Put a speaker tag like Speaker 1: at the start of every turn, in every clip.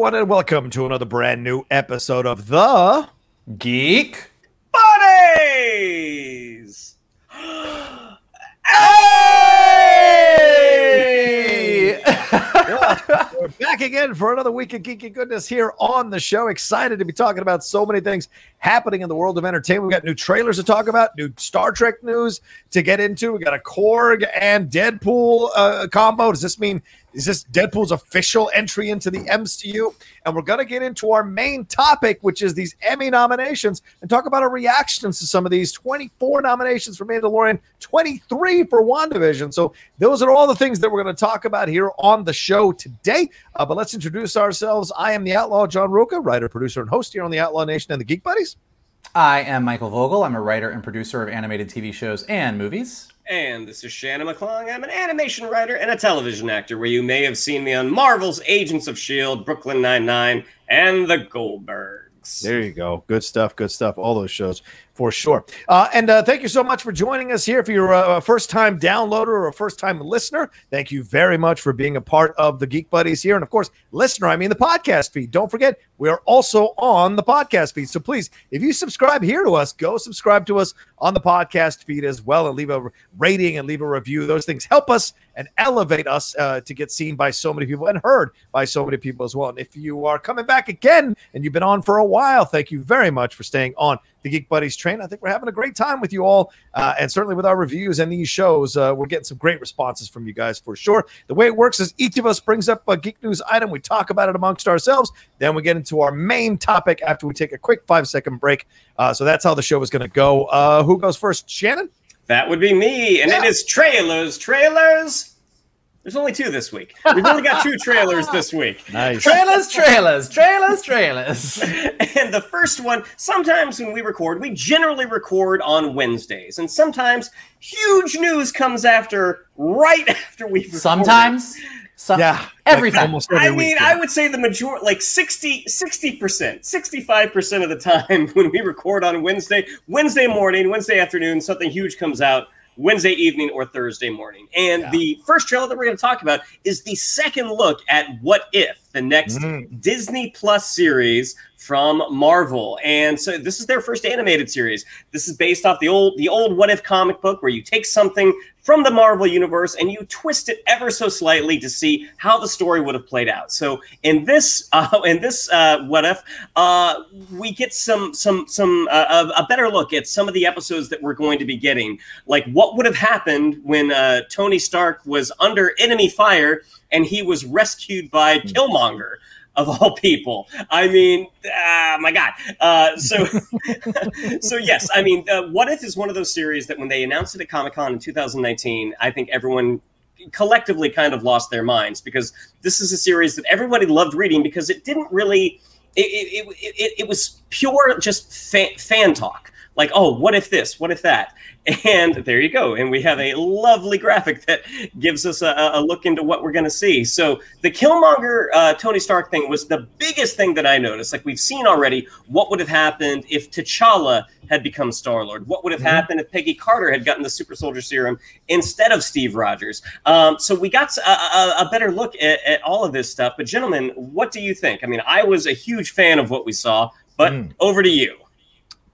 Speaker 1: everyone, and welcome to another brand new episode of the
Speaker 2: Geek
Speaker 3: Buddies!
Speaker 1: Hey! We're back again for another week of geeky goodness here on the show. Excited to be talking about so many things happening in the world of entertainment. We've got new trailers to talk about, new Star Trek news to get into. We got a Korg and Deadpool combo. Does this mean, is this Deadpool's official entry into the MCU? And we're going to get into our main topic, which is these Emmy nominations, and talk about our reactions to some of these. 24 nominations for Mandalorian, 23 for WandaVision. So those are all the things that we're going to talk about here on the show today. But let's introduce ourselves. I am the Outlaw, John Rocha, writer, producer, and host here on the Outlaw Nation and the Geek Buddies.
Speaker 2: I am Michael Vogel. I'm a writer and producer of animated TV shows and movies.
Speaker 3: And this is Shannon McClung. I'm an animation writer and a television actor, where you may have seen me on Marvel's Agents of S.H.I.E.L.D., Brooklyn Nine-Nine, and The Goldbergs.
Speaker 1: There you go. Good stuff. Good stuff. All those shows for sure. And thank you so much for joining us here. If you're a first-time downloader or a first-time listener, thank you very much for being a part of the Geek Buddies here. And, of course, listener, I mean the podcast feed. Don't forget, we are also on the podcast feed. So, please, if you subscribe here to us, go subscribe to us on the podcast feed as well and leave a rating and leave a review. Those things help us and elevate us to get seen by so many people and heard by so many people as well. And if you are coming back again and you've been on for a while, thank you very much for staying on the Geek Buddies train. I think we're having a great time with you all, and certainly with our reviews and these shows, we're getting some great responses from you guys for sure. The way it works is each of us brings up a geek news item. We talk about it amongst ourselves. Then we get into our main topic after we take a quick 5-second break. So that's how the show is going to go. Who goes first? Shannon?
Speaker 3: That would be me, and it is trailers. There's only 2 this week. We've only got 2 trailers this week.
Speaker 1: Nice.
Speaker 2: Trailers.
Speaker 3: And the first one, sometimes when we record, we generally record on Wednesdays. And sometimes huge news comes right after we've recorded.
Speaker 2: Sometimes.
Speaker 1: Yeah.
Speaker 2: Every
Speaker 1: like
Speaker 2: time.
Speaker 1: almost every week,
Speaker 3: I would say the majority, like 60%, 65% of the time when we record on Wednesday morning, Wednesday afternoon, something huge comes out. Wednesday evening or Thursday morning. And the first trailer that we're going to talk about is the second look at What If, the next Disney Plus series from Marvel. And so this is their first animated series. This is based off the old What If comic book, where you take something from the Marvel universe and you twist it ever so slightly to see how the story would have played out. So in this What If, we get a better look at some of the episodes that we're going to be getting, like what would have happened when Tony Stark was under enemy fire and he was rescued by Killmonger, of all people. I mean, my God. So yes, I mean, What If is one of those series that when they announced it at Comic-Con in 2019, I think everyone collectively kind of lost their minds, because this is a series that everybody loved reading, because it didn't really, it was pure just fan talk. Like, oh, what if this? What if that? And there you go. And we have a lovely graphic that gives us a look into what we're going to see. So the Killmonger Tony Stark thing was the biggest thing that I noticed. Like, we've seen already what would have happened if T'Challa had become Star-Lord. What would have happened if Peggy Carter had gotten the super soldier serum instead of Steve Rogers? So we got a better look at all of this stuff. But gentlemen, what do you think? I mean, I was a huge fan of what we saw, but over to you.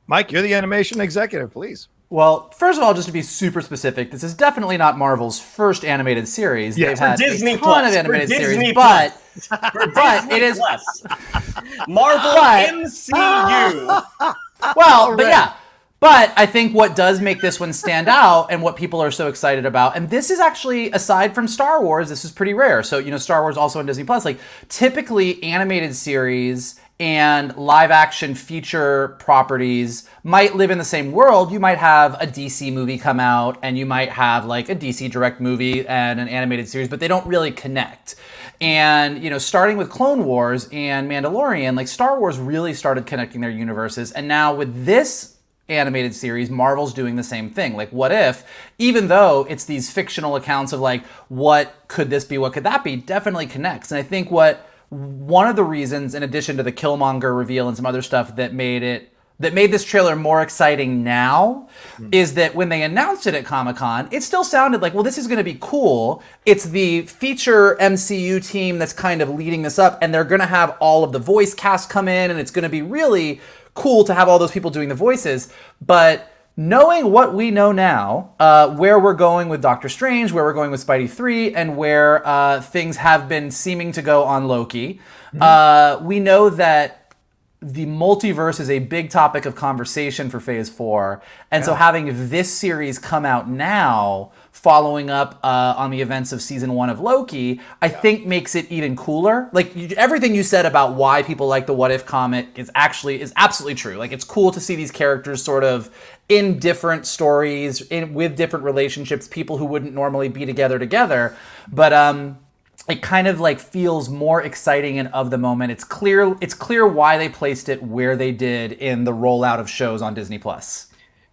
Speaker 1: Mike, you're the animation executive, please.
Speaker 2: Well, first of all, just to be super specific, this is definitely not Marvel's first animated series.
Speaker 1: Yeah,
Speaker 2: they've had
Speaker 3: Disney
Speaker 2: a ton
Speaker 3: Plus,
Speaker 2: of animated series,
Speaker 3: Disney
Speaker 2: but
Speaker 3: it
Speaker 2: is
Speaker 3: Marvel MCU.
Speaker 2: Well, but I think what does make this one stand out and what people are so excited about, and this is actually, aside from Star Wars, this is pretty rare. So, you know, Star Wars also on Disney Plus, like typically animated series and live action feature properties might live in the same world. You might have a DC movie come out and you might have like a DC direct movie and an animated series, but they don't really connect. And, you know, starting with Clone Wars and Mandalorian, like Star Wars really started connecting their universes. And now with this animated series, Marvel's doing the same thing. Like, What If, even though it's these fictional accounts of like, what could this be, what could that be, definitely connects. And I think one of the reasons, in addition to the Killmonger reveal and some other stuff that made it that made this trailer more exciting now is that when they announced it at Comic-Con, it still sounded like, well, this is going to be cool. It's the feature MCU team that's kind of leading this up, and they're going to have all of the voice cast come in, and it's going to be really cool to have all those people doing the voices. But knowing what we know now, where we're going with Doctor Strange, where we're going with Spidey 3, and where things have been seeming to go on Loki, we know that the multiverse is a big topic of conversation for Phase 4. And so having this series come out now, following up on the events of Season 1 of Loki, I think makes it even cooler. Like, everything you said about why people like the What If comic is absolutely true. Like, it's cool to see these characters sort of in different stories, with different relationships, people who wouldn't normally be together. But it kind of like feels more exciting and of the moment. It's clear why they placed it where they did in the rollout of shows on Disney Plus.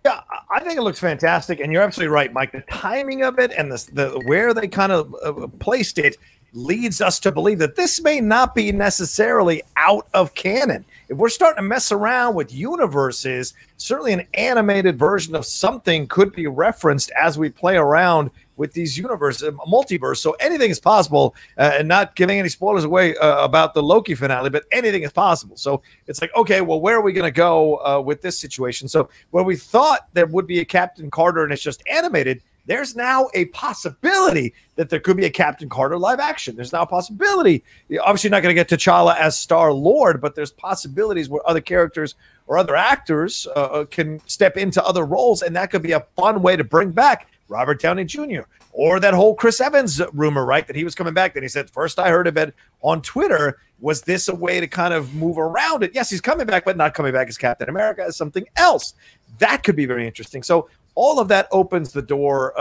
Speaker 1: Yeah, I think it looks fantastic, and you're absolutely right, Mike. The timing of it and the where they kind of placed it leads us to believe that this may not be necessarily out of canon. If we're starting to mess around with universes, certainly an animated version of something could be referenced as we play around with these universes, multiverse. So anything is possible, and not giving any spoilers away about the Loki finale, but anything is possible. So it's like, okay, well, where are we going to go with this situation? So where we thought there would be a Captain Carter and it's just animated, there's now a possibility that there could be a Captain Carter live action. There's now a possibility. You're obviously not going to get T'Challa as Star-Lord, but there's possibilities where other characters or other actors can step into other roles, and that could be a fun way to bring back Robert Downey Jr. or that whole Chris Evans rumor, right, that he was coming back. Then he said, first I heard of it on Twitter. Was this a way to kind of move around it? Yes, he's coming back, but not coming back as Captain America, as something else. That could be very interesting. So all of that opens the door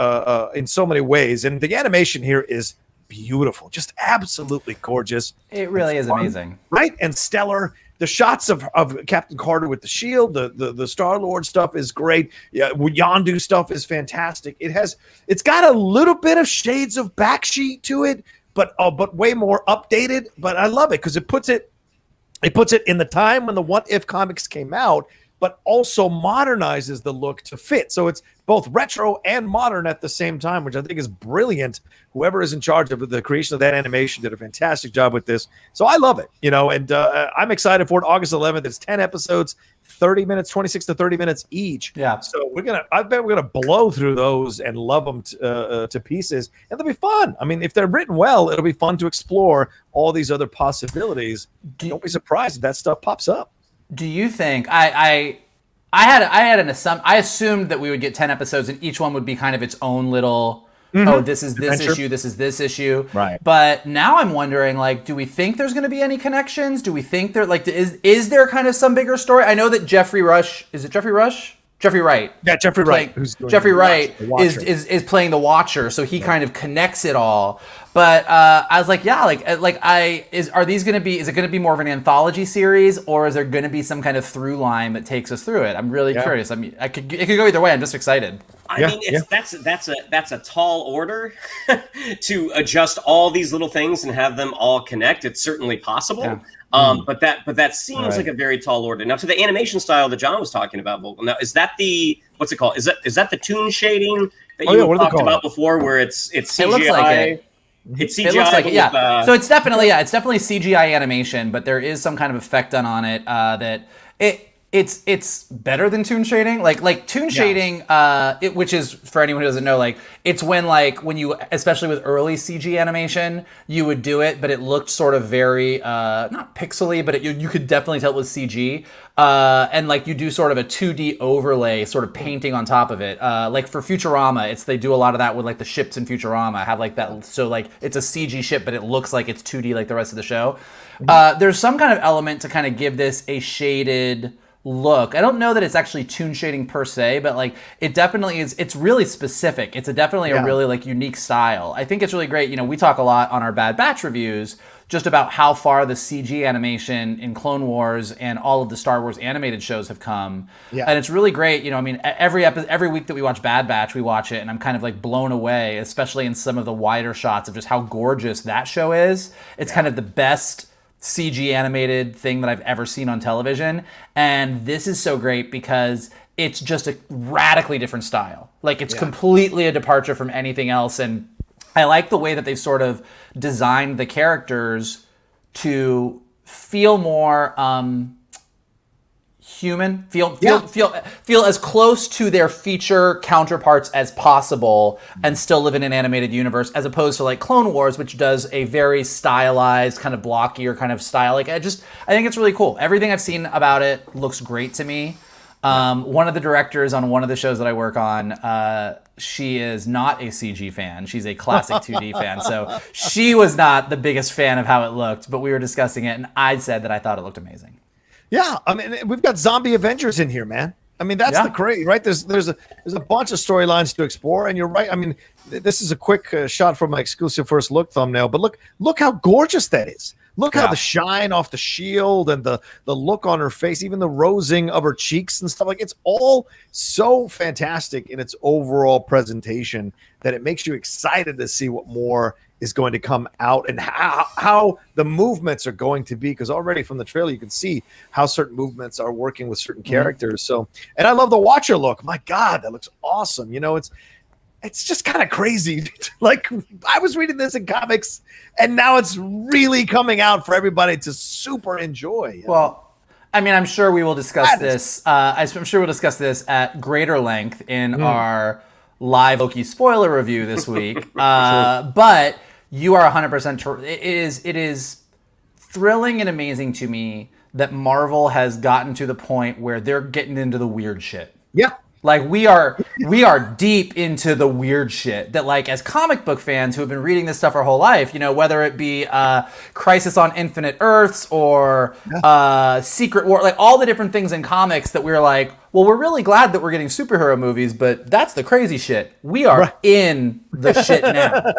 Speaker 1: in so many ways. And the animation here is beautiful, just absolutely gorgeous.
Speaker 2: It really is amazing. Right?
Speaker 1: And stellar. The shots of Captain Carter with the shield, the Star-Lord stuff is great. Yeah, Yondu stuff is fantastic. It's got a little bit of shades of Backsheet to it, but way more updated. But I love it because it puts it in the time when the What If comics came out, but also modernizes the look to fit. So it's both retro and modern at the same time, which I think is brilliant. Whoever is in charge of the creation of that animation did a fantastic job with this. So I love it, and I'm excited for it. August 11th. It's 10 episodes, 30 minutes, 26 to 30 minutes each. Yeah. So I bet we're going to blow through those and love them to pieces. And they'll be fun. I mean, if they're written well, it'll be fun to explore all these other possibilities. Don't be surprised if that stuff pops up.
Speaker 2: Do you think I had an assumption? I assumed that we would get 10 episodes and each one would be kind of its own little. Oh, this is this issue. This is this issue.
Speaker 1: Right.
Speaker 2: But now I'm wondering, like, do we think there's going to be any connections? Do we think there, like, is there kind of some bigger story? I know that Jeffrey Rush. Is it Jeffrey Rush? Jeffrey Wright.
Speaker 1: Yeah, Jeffrey Wright.
Speaker 2: Jeffrey Wright is playing the Watcher, so he kind of connects it all. But I was like, yeah, is it going to be more of an anthology series, or is there going to be some kind of through line that takes us through it? I'm really curious. I mean, it could go either way. I'm just excited.
Speaker 3: I mean, that's a tall order to adjust all these little things and have them all connect. It's certainly possible. Yeah. But that seems like a very tall order. Now, to the animation style that John was talking about, Vogel. Now, is that what's it called? Is that the toon shading that you talked about before, where it's CGI?
Speaker 2: It looks like it.
Speaker 3: It's CGI.
Speaker 2: It looks like it, yeah. So it's definitely CGI animation, but there is some kind of effect done on it that it's better than toon shading. Like toon shading, which is, for anyone who doesn't know, like, it's when you, especially with early CG animation, you would do it, but it looked sort of very not pixely, but you could definitely tell it was CG. And like you do sort of a 2D overlay, sort of painting on top of it. Like for Futurama, they do a lot of that with like the ships in Futurama. Have like that, so like it's a CG ship, but it looks like it's 2D like the rest of the show. There's some kind of element to kind of give this a shaded look. I don't know that it's actually toon shading per se, but like it definitely is. It's really specific. It's definitely a really like unique style. I think it's really great. We talk a lot on our Bad Batch reviews just about how far the CG animation in Clone Wars and all of the Star Wars animated shows have come. Yeah. And it's really great. I mean, every week that we watch Bad Batch, we watch it and I'm kind of like blown away, especially in some of the wider shots of just how gorgeous that show is. It's kind of the best CG animated thing that I've ever seen on television. And this is so great because it's just a radically different style. Like, it's completely a departure from anything else. And I like the way that they've sort of designed the characters to feel more human, feel as close to their feature counterparts as possible, and still live in an animated universe, as opposed to like Clone Wars, which does a very stylized, kind of blockier kind of style. Like, I think it's really cool. Everything I've seen about it looks great to me. One of the directors on one of the shows that I work on, she is not a CG fan. She's a classic 2D fan. So she was not the biggest fan of how it looked, but we were discussing it, and I said that I thought it looked amazing. Yeah,
Speaker 1: I mean, we've got zombie Avengers in here, man. I mean, that's the crazy, right? There's a bunch of storylines to explore, and you're right. I mean, this is a quick shot from my exclusive first look thumbnail, but look how gorgeous that is. Look how the shine off the shield and the look on her face, even the rosing of her cheeks and stuff. Like, it's all so fantastic in its overall presentation that it makes you excited to see what more is going to come out and how the movements are going to be, because already from the trailer you can see how certain movements are working with certain characters. So, and I love the Watcher look. My God, that looks awesome. You know, it's just kind of crazy. Like, I was reading this in comics, and now it's really coming out for everybody to super enjoy.
Speaker 2: Well, I mean, I'm sure we will discuss this. I'm sure we'll discuss this at greater length in our live Loki spoiler review this week. But you are 100%. It is thrilling and amazing to me that Marvel has gotten to the point where they're getting into the weird shit.
Speaker 1: Yeah.
Speaker 2: Like, we are deep into the weird shit that, like, as comic book fans who have been reading this stuff our whole life, you know, whether it be Crisis on Infinite Earths or Secret War, like all the different things in comics that we're like, well, we're really glad that we're getting superhero movies, but that's the crazy shit. We are in the shit now.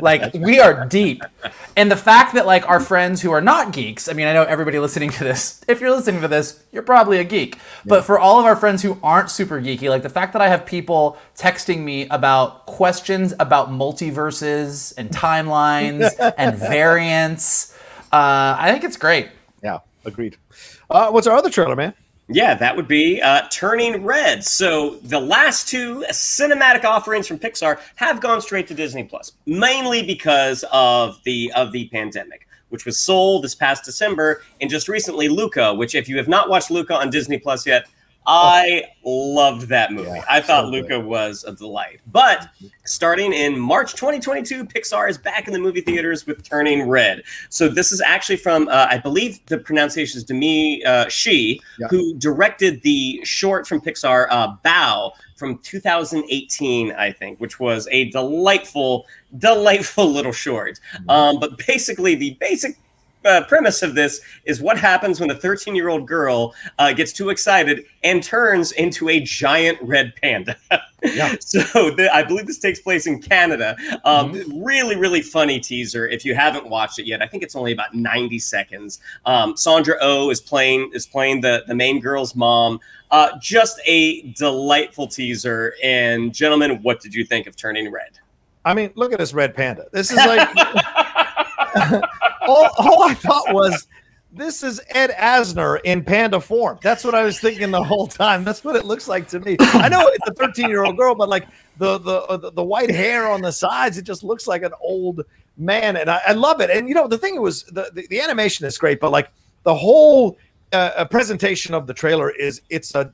Speaker 2: Like, we are deep. And the fact that, like, our friends who are not geeks, I mean, I know everybody listening to this, if you're listening to this, you're probably a geek. Yeah. But for all of our friends who aren't super geeky, like, the fact that I have people texting me about questions about multiverses and timelines and variants, I think it's great.
Speaker 1: Yeah, agreed. What's our other trailer, man?
Speaker 3: Yeah, that would be Turning Red. So the last two cinematic offerings from Pixar have gone straight to Disney Plus, mainly because of the pandemic, which was Soul this past December, and just recently Luca, which, if you have not watched Luca on Disney Plus yet, I loved that movie. Yeah, I thought Luca was a delight. But starting in March 2022, Pixar is back in the movie theaters with Turning Red. So this is actually from, I believe the pronunciation is Demi Shi, who directed the short from Pixar, Bow, from 2018, I think, which was a delightful little short. But basically, the basic premise of this is what happens when a 13-year-old girl gets too excited and turns into a giant red panda. So I believe this takes place in Canada. Really, really funny teaser. If you haven't watched it yet, I think it's only about 90 seconds. Sandra Oh is playing the main girl's mom. Just a delightful teaser. And gentlemen, what did you think of Turning Red?
Speaker 1: I mean, look at this red panda. This is like... all I thought was, this is Ed Asner in panda form. That's what I was thinking the whole time. That's what it looks like to me. I know it's a 13-year-old girl, but like the white hair on the sides, it just looks like an old man, and I love it. And you know, the thing was, the animation is great, but like the whole presentation of the trailer is it's a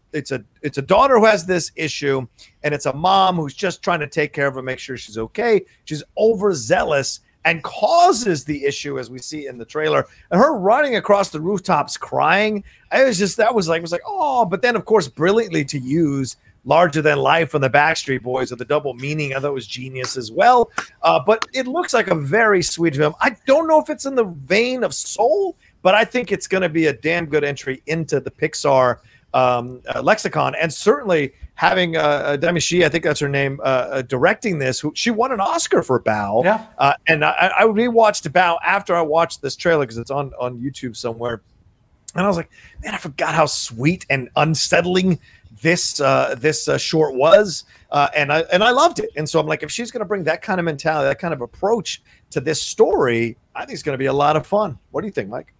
Speaker 1: daughter who has this issue, and it's a mom who's just trying to take care of her, make sure she's okay. She's overzealous and causes the issue, as we see in the trailer. And her running across the rooftops crying, that was like, oh, but then, of course, brilliantly to use larger than life from the Backstreet Boys with the double meaning. I thought it was genius as well. But it looks like a very sweet film. I don't know if it's in the vein of Soul, but I think it's going to be a damn good entry into the Pixar lexicon. And certainly having Demi Shi, I think that's her name, directing this. She won an Oscar for Bao. And I rewatched Bao after I watched this trailer, because it's on YouTube somewhere. And I was like, man, I forgot how sweet and unsettling this short was, and I loved it. And so I'm like, if she's going to bring that kind of mentality, that kind of approach to this story, I think it's going to be a lot of fun. What do you think, Mike?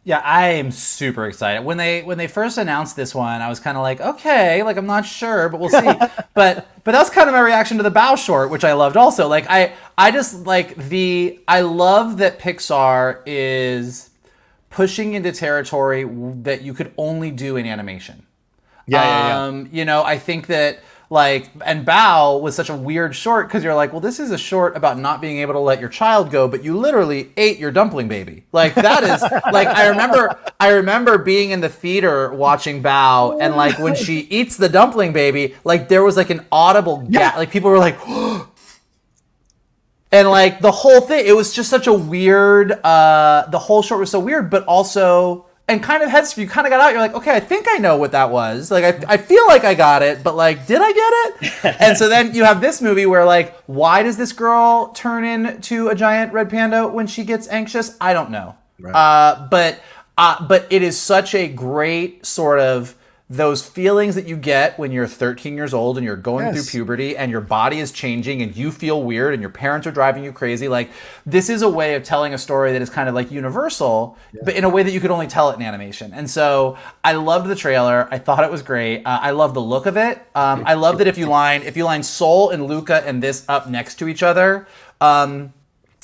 Speaker 2: Yeah, I am super excited. When they first announced this one, I was kind of like, okay, like I'm not sure, but we'll see. but that was kind of my reaction to the Bao short, which I loved also. Like I just like I love that Pixar is pushing into territory that you could only do in animation.
Speaker 1: Yeah.
Speaker 2: You know, I think that like, and Bao was such a weird short because you're like, well, this is a short about not being able to let your child go, but you literally ate your dumpling baby. Like that is like, I remember being in the theater watching Bao, and like when she eats the dumpling baby, like there was like an audible gap. Like people were like, and like the whole thing, it was just such a weird, the whole short was so weird, but also, and kind of you kind of got out, you're like, okay, I think I know what that was. Like, I feel like I got it, but like, did I get it? And so then you have this movie where like, why does this girl turn into a giant red panda when she gets anxious? I don't know. Right. But it is such a great sort of those feelings that you get when you're 13 years old and you're going through puberty and your body is changing and you feel weird and your parents are driving you crazy. Like, this is a way of telling a story that is kind of like universal, but in a way that you could only tell it in animation. And so I loved the trailer. I thought it was great. I love the look of it. I love that if you line Soul and Luca and this up next to each other,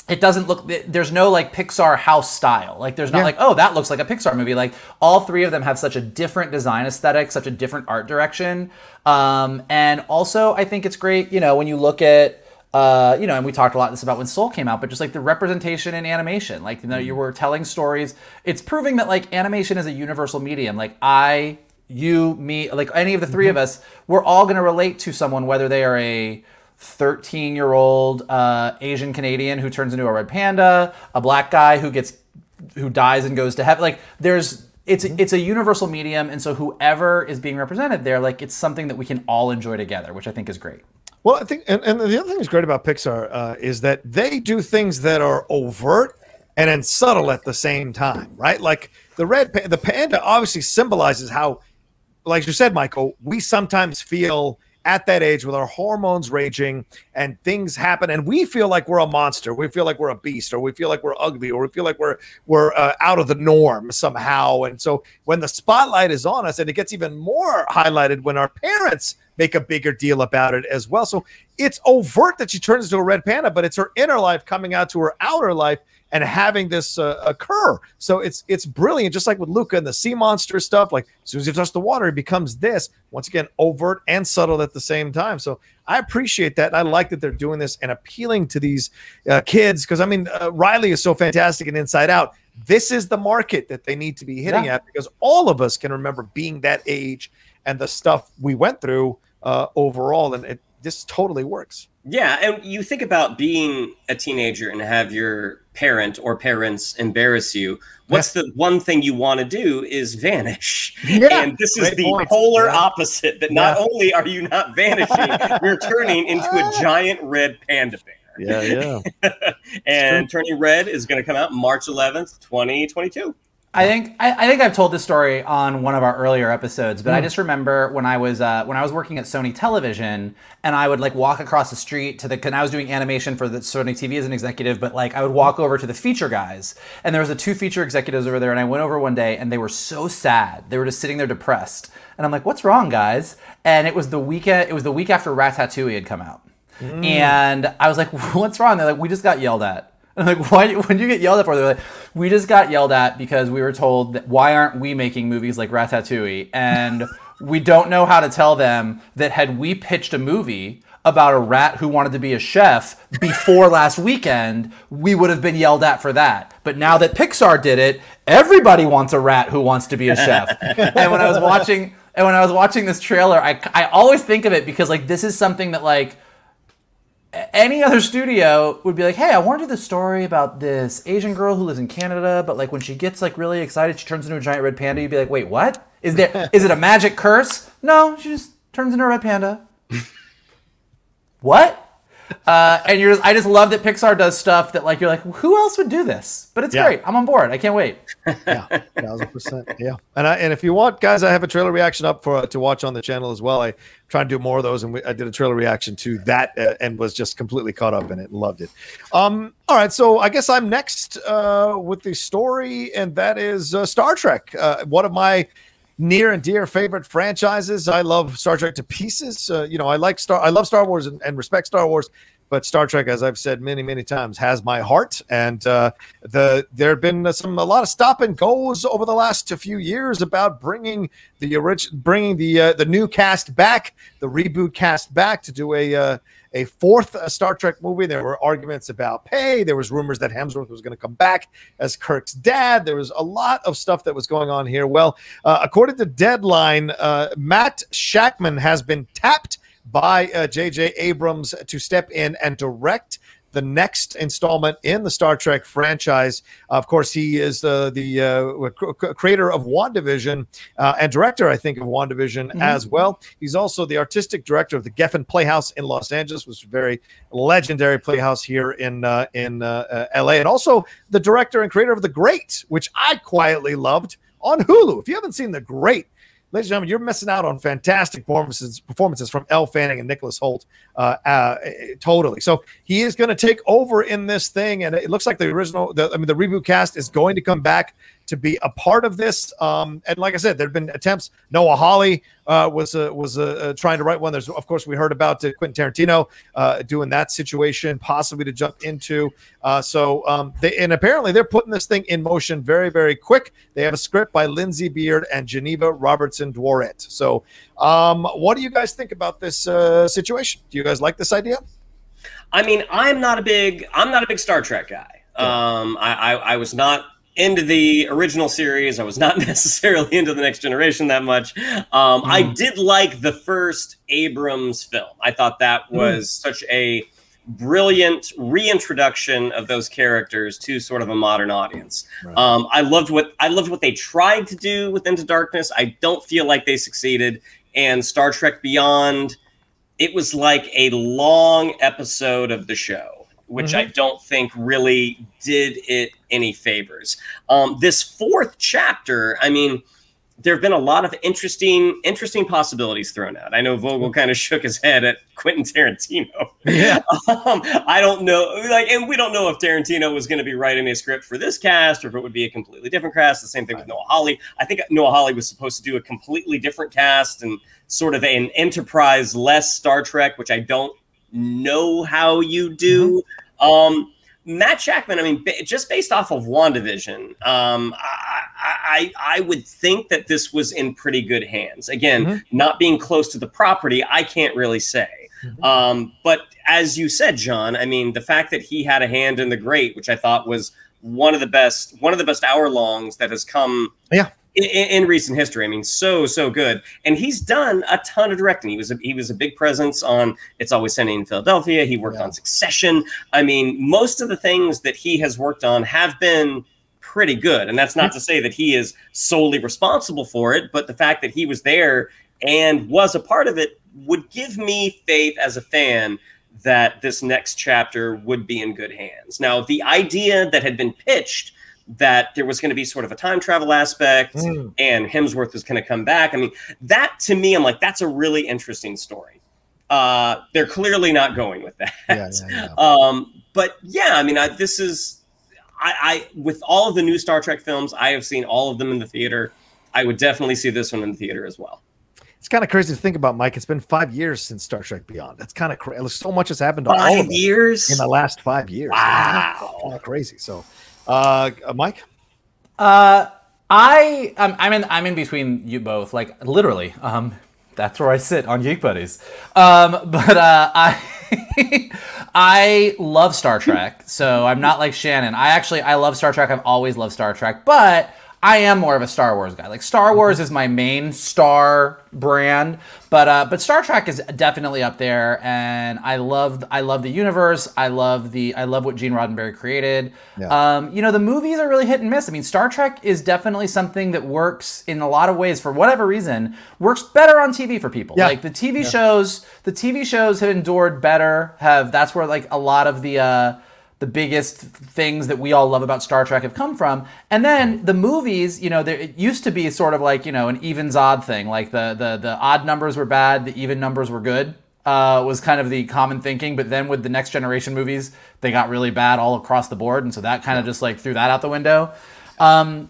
Speaker 2: it doesn't look, there's no like Pixar house style. Like there's not like, oh, that looks like a Pixar movie. Like all three of them have such a different design aesthetic, such a different art direction. And also I think it's great, you know, when you look at, you know, and we talked a lot this about when Soul came out, but just like the representation in animation, like, you know, you were telling stories. It's proving that like animation is a universal medium. Like you, me, like any of the three of us, we're all going to relate to someone, whether they are a 13-year-old Asian Canadian who turns into a red panda, a black guy who dies and goes to heaven. Like it's a universal medium, and so whoever is being represented there, like it's something that we can all enjoy together, which I think is great.
Speaker 1: Well, I think, and the other thing that's great about Pixar is that they do things that are overt and then subtle at the same time, right? Like the panda obviously symbolizes how, like you said, Michael, we sometimes feel at that age with our hormones raging and things happen and we feel like we're a monster, we feel like we're a beast, or we feel like we're ugly, or we feel like we're out of the norm somehow. And so when the spotlight is on us, and it gets even more highlighted when our parents make a bigger deal about it as well. So it's overt that she turns into a red panda, but it's her inner life coming out to her outer life and having this occur. So it's brilliant, just like with Luca and the sea monster stuff. Like as soon as you touch the water, it becomes this. Once again, overt and subtle at the same time. So I appreciate that. And I like that they're doing this and appealing to these kids. Because, I mean, Riley is so fantastic in Inside Out. This is the market that they need to be hitting at, because all of us can remember being that age and the stuff we went through overall. And this totally works.
Speaker 3: Yeah, and you think about being a teenager and have your parent or parents embarrass you. What's the one thing you want to do is vanish. Yeah, and this is the polar opposite, that not only are you not vanishing, you're turning into a giant red panda bear.
Speaker 1: Yeah.
Speaker 3: And Turning Red is going to come out March 11th, 2022.
Speaker 2: I think I've told this story on one of our earlier episodes, but I just remember when I was working at Sony Television, and I would like walk across the street and I was doing animation for the Sony TV as an executive, but like I would walk over to the feature guys, and there was 2 feature executives over there, and I went over one day and they were so sad. They were just sitting there depressed. And I'm like, "What's wrong, guys?" And it was the week after Ratatouille had come out. And I was like, "What's wrong?" They're like, "We just got yelled at." I'm like, why? When you get yelled at for? They're like, we just got yelled at because we were told that why aren't we making movies like Ratatouille? And we don't know how to tell them that had we pitched a movie about a rat who wanted to be a chef before last weekend, we would have been yelled at for that. But now that Pixar did it, everybody wants a rat who wants to be a chef. And when I was watching this trailer, I always think of it because like this is something that like any other studio would be like, hey, I want to do the story about this Asian girl who lives in Canada, but like when she gets like really excited, she turns into a giant red panda. You'd be like, wait, what? Is it a magic curse? No, she just turns into a red panda. What? And I just love that Pixar does stuff that like you're like, who else would do this? But it's great. I'm on board. I can't wait.
Speaker 1: Yeah, 1000%. Yeah, and if you want, guys, I have a trailer reaction up to watch on the channel as well. I try to do more of those, and I did a trailer reaction to that and was just completely caught up in it and loved it. All right, so I guess I'm next with the story, and that is Star Trek. One of my near and dear favorite franchises. I love Star Trek to pieces. I love Star Wars and respect Star Wars, but Star Trek, as I've said many, many times, has my heart. And there have been a lot of stop and goes over the last few years about bringing the new cast back, the reboot cast back to do a fourth Star Trek movie. There were arguments about pay. There was rumors that Hemsworth was going to come back as Kirk's dad. There was a lot of stuff that was going on here. Well, according to Deadline, Matt Shakman has been tapped by J.J. Abrams to step in and direct the next installment in the Star Trek franchise. Of course, he is the creator of WandaVision and director, I think, of WandaVision as well. He's also the artistic director of the Geffen Playhouse in Los Angeles, which is a very legendary playhouse here in L.A., and also the director and creator of The Great, which I quietly loved on Hulu. If you haven't seen The Great, ladies and gentlemen, you're missing out on fantastic performances from Elle Fanning and Nicholas Hoult. Totally. So he is going to take over in this thing, and it looks like the reboot cast is going to come back to be a part of this. And like I said, there have been attempts. Noah Hawley was trying to write one. There's, of course, we heard about Quentin Tarantino doing that situation, possibly to jump into. And apparently they're putting this thing in motion very, very quick. They have a script by Lindsay Beard and Geneva Robertson Dworet. So what do you guys think about this situation? Do you guys like this idea?
Speaker 3: I mean, I'm not a big Star Trek guy. I was not into the original series. I was not necessarily into the Next Generation that much. I did like the first Abrams film. I thought that was such a brilliant reintroduction of those characters to sort of a modern audience. Right. I loved what they tried to do with Into Darkness. I don't feel like they succeeded. And Star Trek Beyond, it was like a long episode of the show, which I don't think really did it any favors. This fourth chapter, I mean, there have been a lot of interesting possibilities thrown out. I know Vogel kind of shook his head at Quentin Tarantino. Yeah. I don't know, and we don't know if Tarantino was going to be writing a script for this cast or if it would be a completely different cast. The same thing with Noah Hawley. I think Noah Hawley was supposed to do a completely different cast and sort of an Enterprise-less Star Trek, which I don't know how you do. Matt Shakman, I mean, just based off of WandaVision, I would think that this was in pretty good hands. Again, not being close to the property, I can't really say. But as you said, John, I mean, the fact that he had a hand in The Great, which I thought was one of the best hour-longs that has come in recent history. I mean, so good. And he's done a ton of directing. He was a big presence on It's Always Sunny in Philadelphia. He worked on Succession. I mean, most of the things that he has worked on have been pretty good. And that's not to say that he is solely responsible for it, but the fact that he was there and was a part of it would give me faith as a fan that this next chapter would be in good hands. Now, the idea that had been pitched that there was going to be sort of a time travel aspect and Hemsworth was going to come back. I mean, that to me, I'm like, that's a really interesting story. They're clearly not going with that. But yeah, I mean, I with all of the new Star Trek films, I have seen all of them in the theater. I would definitely see this one in the theater as well. It's
Speaker 1: kind of crazy to think about, Mike. It's been 5 years since Star Trek Beyond. That's kind of crazy. So much has happened to all of them in the last 5 years.
Speaker 3: Wow.
Speaker 1: Kind of crazy. So, Mike?
Speaker 2: I'm in between you both, like literally. That's where I sit on Geek Buddies. I love Star Trek, so I'm not like Shannon. I love Star Trek. I've always loved Star Trek, but I am more of a Star Wars guy. Like Star Wars is my main Star brand, but Star Trek is definitely up there, and I love the universe. I love what Gene Roddenberry created. Yeah. You know, the movies are really hit and miss. I mean, Star Trek is definitely something that works in a lot of ways for whatever reason, works better on TV for people. Yeah. Like the TV shows have endured better. That's where like a lot of the biggest things that we all love about Star Trek have come from. And then the movies, you know, it used to be sort of like, you know, an evens odd thing. Like the odd numbers were bad, the even numbers were good, was kind of the common thinking. But then with the Next Generation movies, they got really bad all across the board. And so that kind of just like threw that out the window. I'm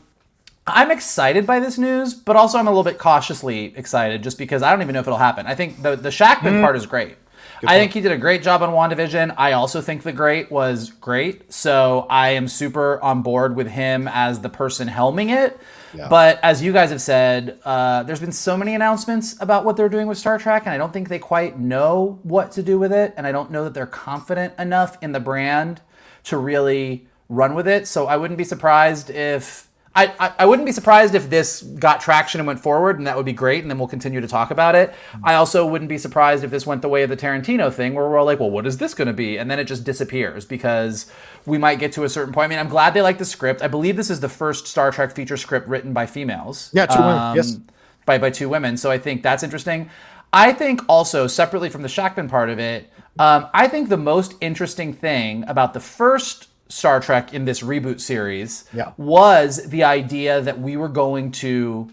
Speaker 2: excited by this news, but also I'm a little bit cautiously excited just because I don't even know if it'll happen. I think the Shakman part is great. I think he did a great job on WandaVision. I also think The Great was great. So I am super on board with him as the person helming it. Yeah. But as you guys have said, there's been so many announcements about what they're doing with Star Trek, and I don't think they quite know what to do with it. And I don't know that they're confident enough in the brand to really run with it. So I wouldn't be surprised if... I wouldn't be surprised if this got traction and went forward, and that would be great, and then we'll continue to talk about it. I also wouldn't be surprised if this went the way of the Tarantino thing, where we're all like, well, what is this going to be? And then it just disappears, because we might get to a certain point. I mean, I'm glad they like the script. I believe this is the first Star Trek feature script written by females.
Speaker 1: Yeah, two women, yes.
Speaker 2: By two women, so I think that's interesting. I think also, separately from the Shakman part of it, I think the most interesting thing about the first Star Trek in this reboot series was the idea that we were going to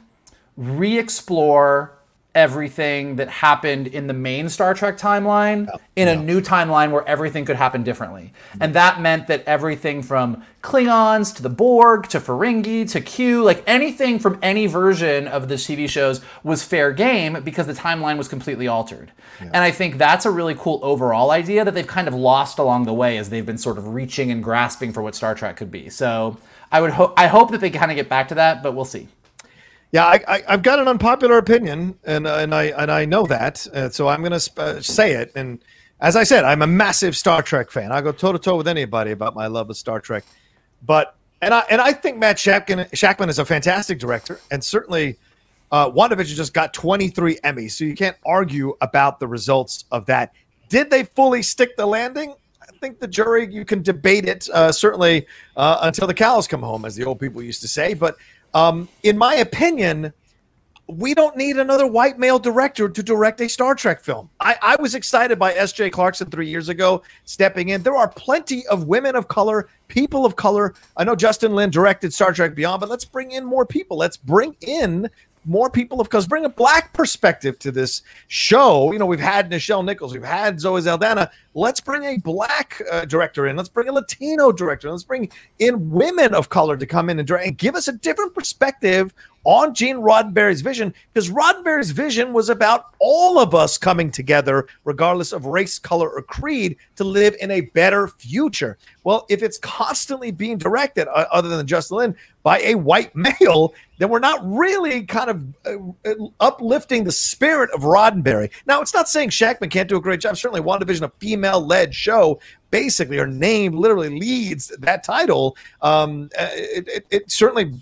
Speaker 2: re-explore everything that happened in the main Star Trek timeline in a new timeline where everything could happen differently. And that meant that everything from Klingons to the Borg to Ferengi to Q, like anything from any version of the TV shows was fair game because the timeline was completely altered. Yeah. And I think that's a really cool overall idea that they've kind of lost along the way as they've been sort of reaching and grasping for what Star Trek could be. So I hope that they kind of get back to that, but we'll see.
Speaker 1: Yeah, I've got an unpopular opinion, and I know that, so I'm going to say it. And as I said, I'm a massive Star Trek fan. I go toe to toe with anybody about my love of Star Trek. But I think Matt Shakman is a fantastic director, and certainly WandaVision just got 23 Emmys, so you can't argue about the results of that. Did they fully stick the landing? I think the jury, you can debate it certainly until the cows come home, as the old people used to say, but. In my opinion, we don't need another white male director to direct a Star Trek film. I was excited by S.J. Clarkson 3 years ago stepping in. There are plenty of women of color, people of color. I know Justin Lin directed Star Trek Beyond, but let's bring in more people. Let's bring in more people of color. Bring a black perspective to this show. You know, we've had Nichelle Nichols, we've had Zoe Saldana. Let's bring a black director in. Let's bring a Latino director. Let's bring in women of color to come in and direct and give us a different perspective on Gene Roddenberry's vision, because Roddenberry's vision was about all of us coming together, regardless of race, color, or creed, to live in a better future. Well, if it's constantly being directed, other than Justin Lin, by a white male, then we're not really kind of uplifting the spirit of Roddenberry. Now, it's not saying Shakman can't do a great job. Certainly, WandaVision, a female-led show, basically her name literally leads that title. It certainly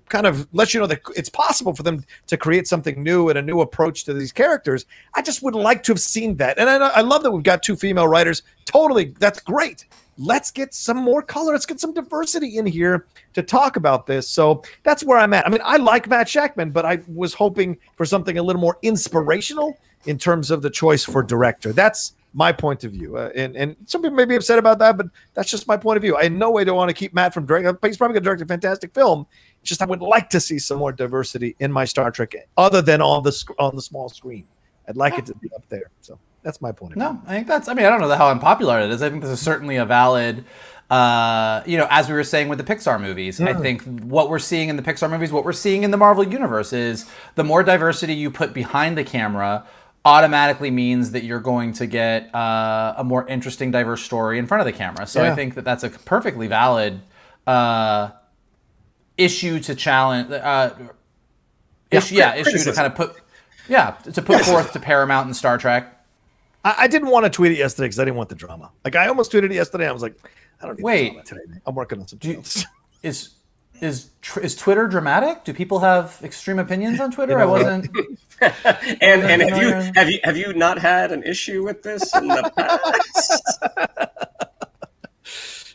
Speaker 1: kind of lets you know that it's possible for them to create something new and a new approach to these characters. I just would like to have seen that. And I love that we've got two female writers. Totally, that's great. Let's get some more color. Let's get some diversity in here to talk about this. So that's where I'm at. I mean, I like Matt Shakman, but I was hoping for something a little more inspirational in terms of the choice for director. That's my point of view. And some people may be upset about that, but that's just my point of view. I in no way don't want to keep Matt from directing. He's probably going to direct a fantastic film. It's just I would like to see some more diversity in my Star Trek other than on the small screen. I'd like it to be up there. So that's my point of view.
Speaker 2: No, I think that's, I mean, I don't know how unpopular it is. I think this is certainly a valid, as we were saying with the Pixar movies, I think what we're seeing in the Pixar movies, what we're seeing in the Marvel universe is the more diversity you put behind the camera automatically means that you're going to get a more interesting, diverse story in front of the camera. So I think that that's a perfectly valid issue to challenge, issue to kind of put forth to Paramount and Star Trek.
Speaker 1: I didn't want to tweet it yesterday because I didn't want the drama. Like, I almost tweeted it yesterday. I was like, I don't need the drama today. I'm working on something else.
Speaker 2: Is Twitter dramatic? Do people have extreme opinions on Twitter? I wasn't.
Speaker 3: and have you not had an issue with this in the past?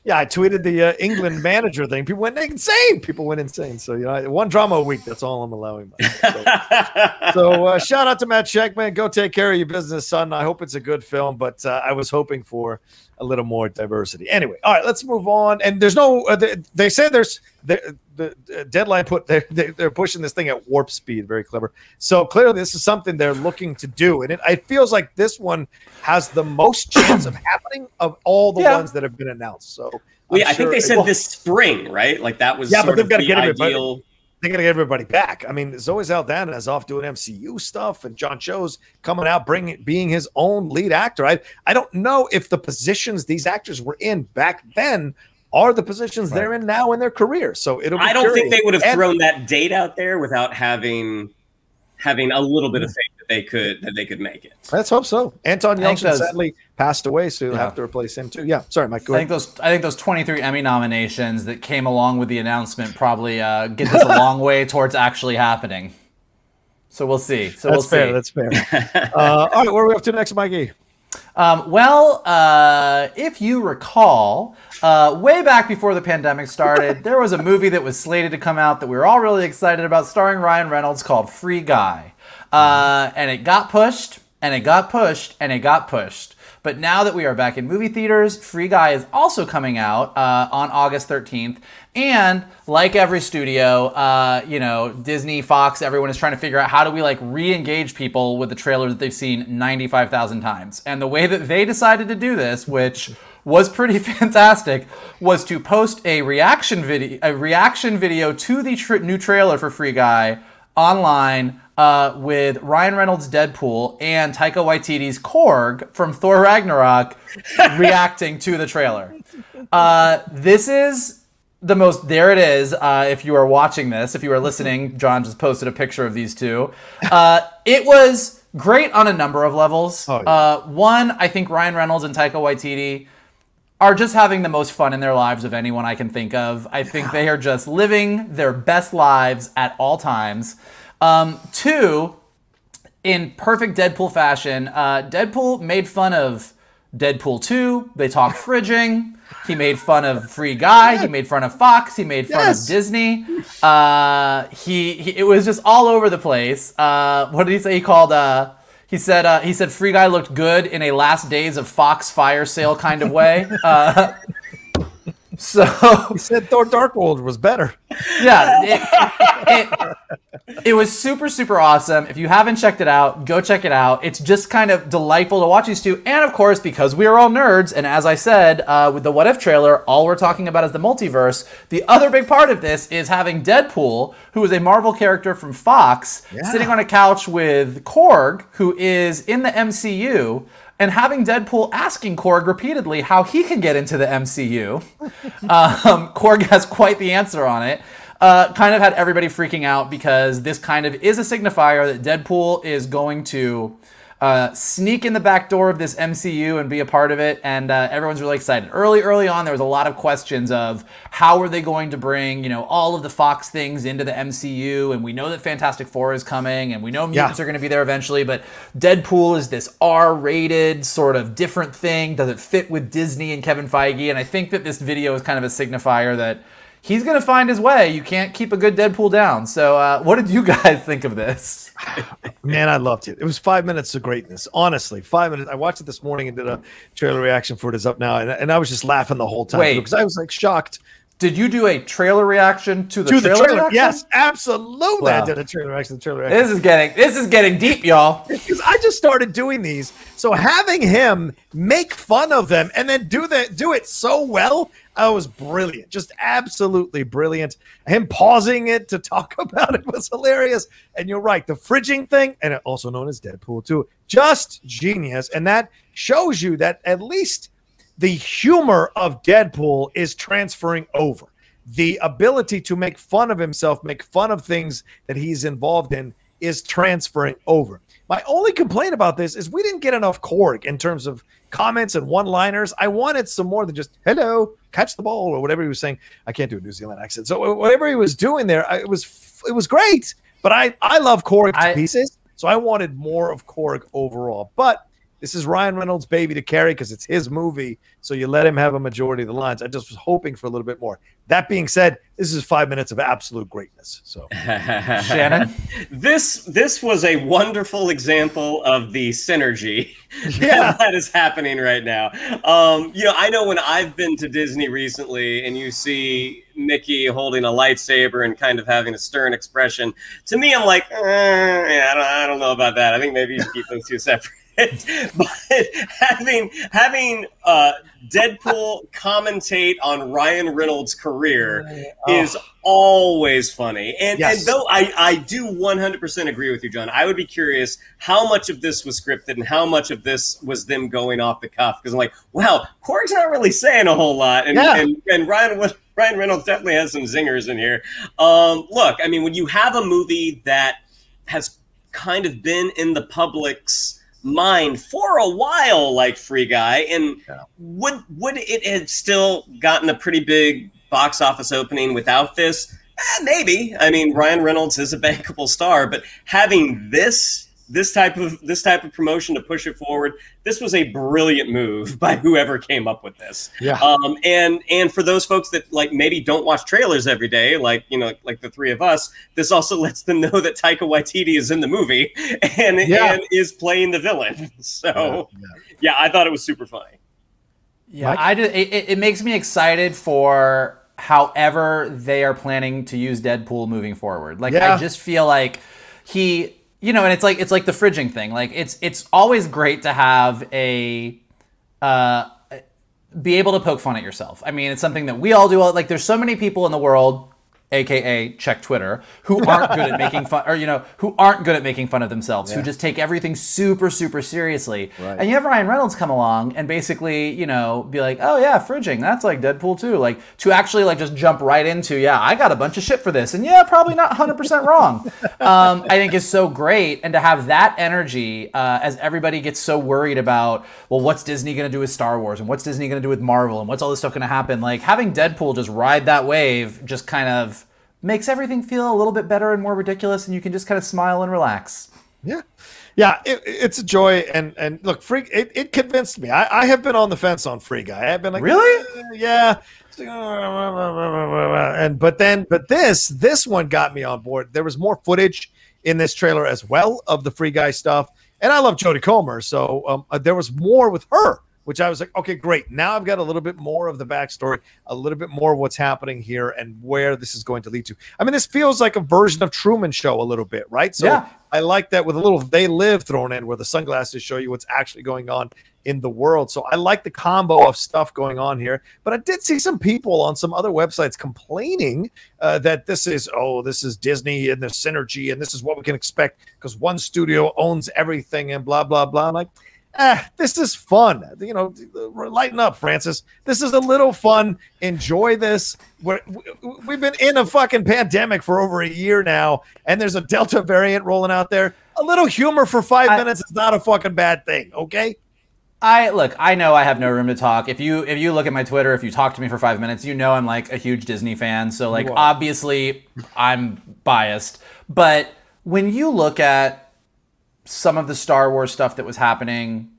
Speaker 1: Yeah, I tweeted the England manager thing. People went insane. So, one drama a week. That's all I'm allowing. So shout out to Matt Shakman. Go take care of your business, son. I hope it's a good film, but I was hoping for a little more diversity. Anyway, all right, let's move on. And there's no, they say there's the deadline they're pushing this thing at warp speed. Very clever. So clearly this is something they're looking to do. And it feels like this one has the most chance of happening of all the ones that have been announced. So
Speaker 3: I think they said this spring, right? Like that was
Speaker 1: but they've got to get
Speaker 3: ideal.
Speaker 1: They got to get everybody back. I mean, Zoe Saldana is off doing MCU stuff, and John Cho's coming out, being his own lead actor. I don't know if the positions these actors were in back then are the positions they're in now in their career. So I
Speaker 3: don't think they would have thrown that date out there without having a little bit of faith that they could make it.
Speaker 1: Let's hope so. Anton Yelchin sadly passed away, so you'll have to replace him too. Yeah, sorry, Mike. Go ahead.
Speaker 2: I think those 23 Emmy nominations that came along with the announcement probably get this a long way towards actually happening. So we'll see.
Speaker 1: That's fair. That's fair. All right, where are we up to next, Mikey?
Speaker 2: If you recall, way back before the pandemic started, there was a movie that was slated to come out that we were all really excited about, starring Ryan Reynolds, called Free Guy. And it got pushed, and it got pushed, and it got pushed. But now that we are back in movie theaters, Free Guy is also coming out on August 13th. And like every studio, Disney, Fox, everyone is trying to figure out how do we re-engage people with the trailer that they've seen 95,000 times. And the way that they decided to do this, which was pretty fantastic, was to post a reaction video to the new trailer for Free Guy online with Ryan Reynolds' Deadpool and Taika Waititi's Korg from Thor Ragnarok reacting to the trailer. This is the most, there it is. If you are watching this, if you are listening, John just posted a picture of these two. It was great on a number of levels. Oh, yeah. One, I think Ryan Reynolds and Taika Waititi are just having the most fun in their lives of anyone I can think of. I think they are just living their best lives at all times. Two, in perfect Deadpool fashion, Deadpool made fun of Deadpool 2. They talked fridging. He made fun of Free Guy. He made fun of Fox. He made fun of Disney. It was just all over the place. What did he say? He said Free Guy looked good in a last days of Fox fire sale kind of way. So
Speaker 1: he said Thor Dark World was better.
Speaker 2: Yeah, it was super, super awesome. If you haven't checked it out, go check it out. It's just kind of delightful to watch these two. And of course, because we are all nerds, and as I said, with the What If trailer, all we're talking about is the multiverse. The other big part of this is having Deadpool, who is a Marvel character from Fox, sitting on a couch with Korg, who is in the MCU, and having Deadpool asking Korg repeatedly how he can get into the MCU. Korg has quite the answer on it. Kind of had everybody freaking out because this kind of is a signifier that Deadpool is going to sneak in the back door of this MCU and be a part of it, and everyone's really excited. Early on, there was a lot of questions of how are they going to bring, all of the Fox things into the MCU, and we know that Fantastic Four is coming, and we know mutants are going to be there eventually, but Deadpool is this R-rated sort of different thing. Does it fit with Disney and Kevin Feige? And I think that this video is kind of a signifier that he's going to find his way. You can't keep a good Deadpool down. So what did you guys think of this?
Speaker 1: Man, I loved it. It was 5 minutes of greatness. Honestly, 5 minutes. I watched it this morning and did a trailer reaction for it. Is up now. And I was just laughing the whole time.
Speaker 2: Wait.
Speaker 1: Because I was shocked.
Speaker 2: Did you do a trailer reaction to the trailer reaction?
Speaker 1: Yes, absolutely. Wow. I did a trailer reaction to the trailer reaction.
Speaker 2: This is getting deep, y'all.
Speaker 1: Because I just started doing these. So having him make fun of them and then do it so well, was brilliant. Just absolutely brilliant. Him pausing it to talk about it was hilarious. And you're right, the fridging thing, and also known as Deadpool 2, just genius. And that shows you that at least the humor of Deadpool is transferring over. The ability to make fun of himself, make fun of things that he's involved in, is transferring over. My only complaint about this is we didn't get enough Korg in terms of comments and one-liners. I wanted some more than just, hello, catch the ball, or whatever he was saying. I can't do a New Zealand accent. So whatever he was doing there, it was great. But I love Korg to pieces, so I wanted more of Korg overall. But this is Ryan Reynolds' baby to carry because it's his movie, so you let him have a majority of the lines. I just was hoping for a little bit more. That being said, this is 5 minutes of absolute greatness. So,
Speaker 2: Shannon,
Speaker 3: this was a wonderful example of the synergy that is happening right now. I know when I've been to Disney recently, and you see Mickey holding a lightsaber and kind of having a stern expression. To me, I'm like, I don't know about that. I think maybe you should keep those two separate. But having Deadpool commentate on Ryan Reynolds' career is always funny. And though I do 100% agree with you, John, I would be curious how much of this was scripted and how much of this was them going off the cuff. Because I'm like, wow, Korg's not really saying a whole lot. And Ryan Reynolds definitely has some zingers in here. Look, I mean, when you have a movie that has kind of been in the public's mind for a while, like Free Guy, and would it have still gotten a pretty big box office opening without this? Maybe. I mean, Ryan Reynolds is a bankable star, but having this type of promotion to push it forward, this was a brilliant move by whoever came up with this. And for those folks that like maybe don't watch trailers every day, like the three of us, this also lets them know that Taika Waititi is in the movie and is playing the villain. So I thought it was super funny.
Speaker 2: It makes me excited for however they are planning to use Deadpool moving forward. Like I just feel like he, and it's like the fridging thing. Like it's always great to have be able to poke fun at yourself. I mean, it's something that we all do. Like there's so many people in the world, AKA check Twitter, who aren't good at making fun, or who aren't good at making fun of themselves, who just take everything super, super seriously. Right. And you have Ryan Reynolds come along and basically, be like, oh yeah, fridging, that's like Deadpool too. Like to actually like just jump right into, I got a bunch of shit for this, and probably not 100% wrong. I think is so great, and to have that energy as everybody gets so worried about, well, what's Disney gonna do with Star Wars, and what's Disney gonna do with Marvel, and what's all this stuff gonna happen? Like having Deadpool just ride that wave, just kind of makes everything feel a little bit better and more ridiculous, and you can just kind of smile and relax. It's a joy. And look, it convinced me. I have been on the fence on Free Guy. I've been like, really?
Speaker 1: But this one got me on board. There was more footage in this trailer as well of the Free Guy stuff, and I love Jodie Comer, so there was more with her, which I was like, okay, great. Now I've got a little bit more of the backstory, a little bit more of what's happening here and where this is going to lead to. I mean, this feels like a version of Truman Show a little bit, right? So I like that with a little They Live thrown in where the sunglasses show you what's actually going on in the world. So I like the combo of stuff going on here. But I did see some people on some other websites complaining that this is Disney and the synergy and this is what we can expect because one studio owns everything and blah, blah, blah. I'm like, this is fun. Lighten up, Francis. This is a little fun. Enjoy this. We've been in a fucking pandemic for over a year now, and there's a Delta variant rolling out there. A little humor for 5 minutes is not a fucking bad thing, okay?
Speaker 2: I know I have no room to talk. If you look at my Twitter, if you talk to me for 5 minutes, I'm like a huge Disney fan. So like obviously I'm biased. But when you look at some of the Star Wars stuff that was happening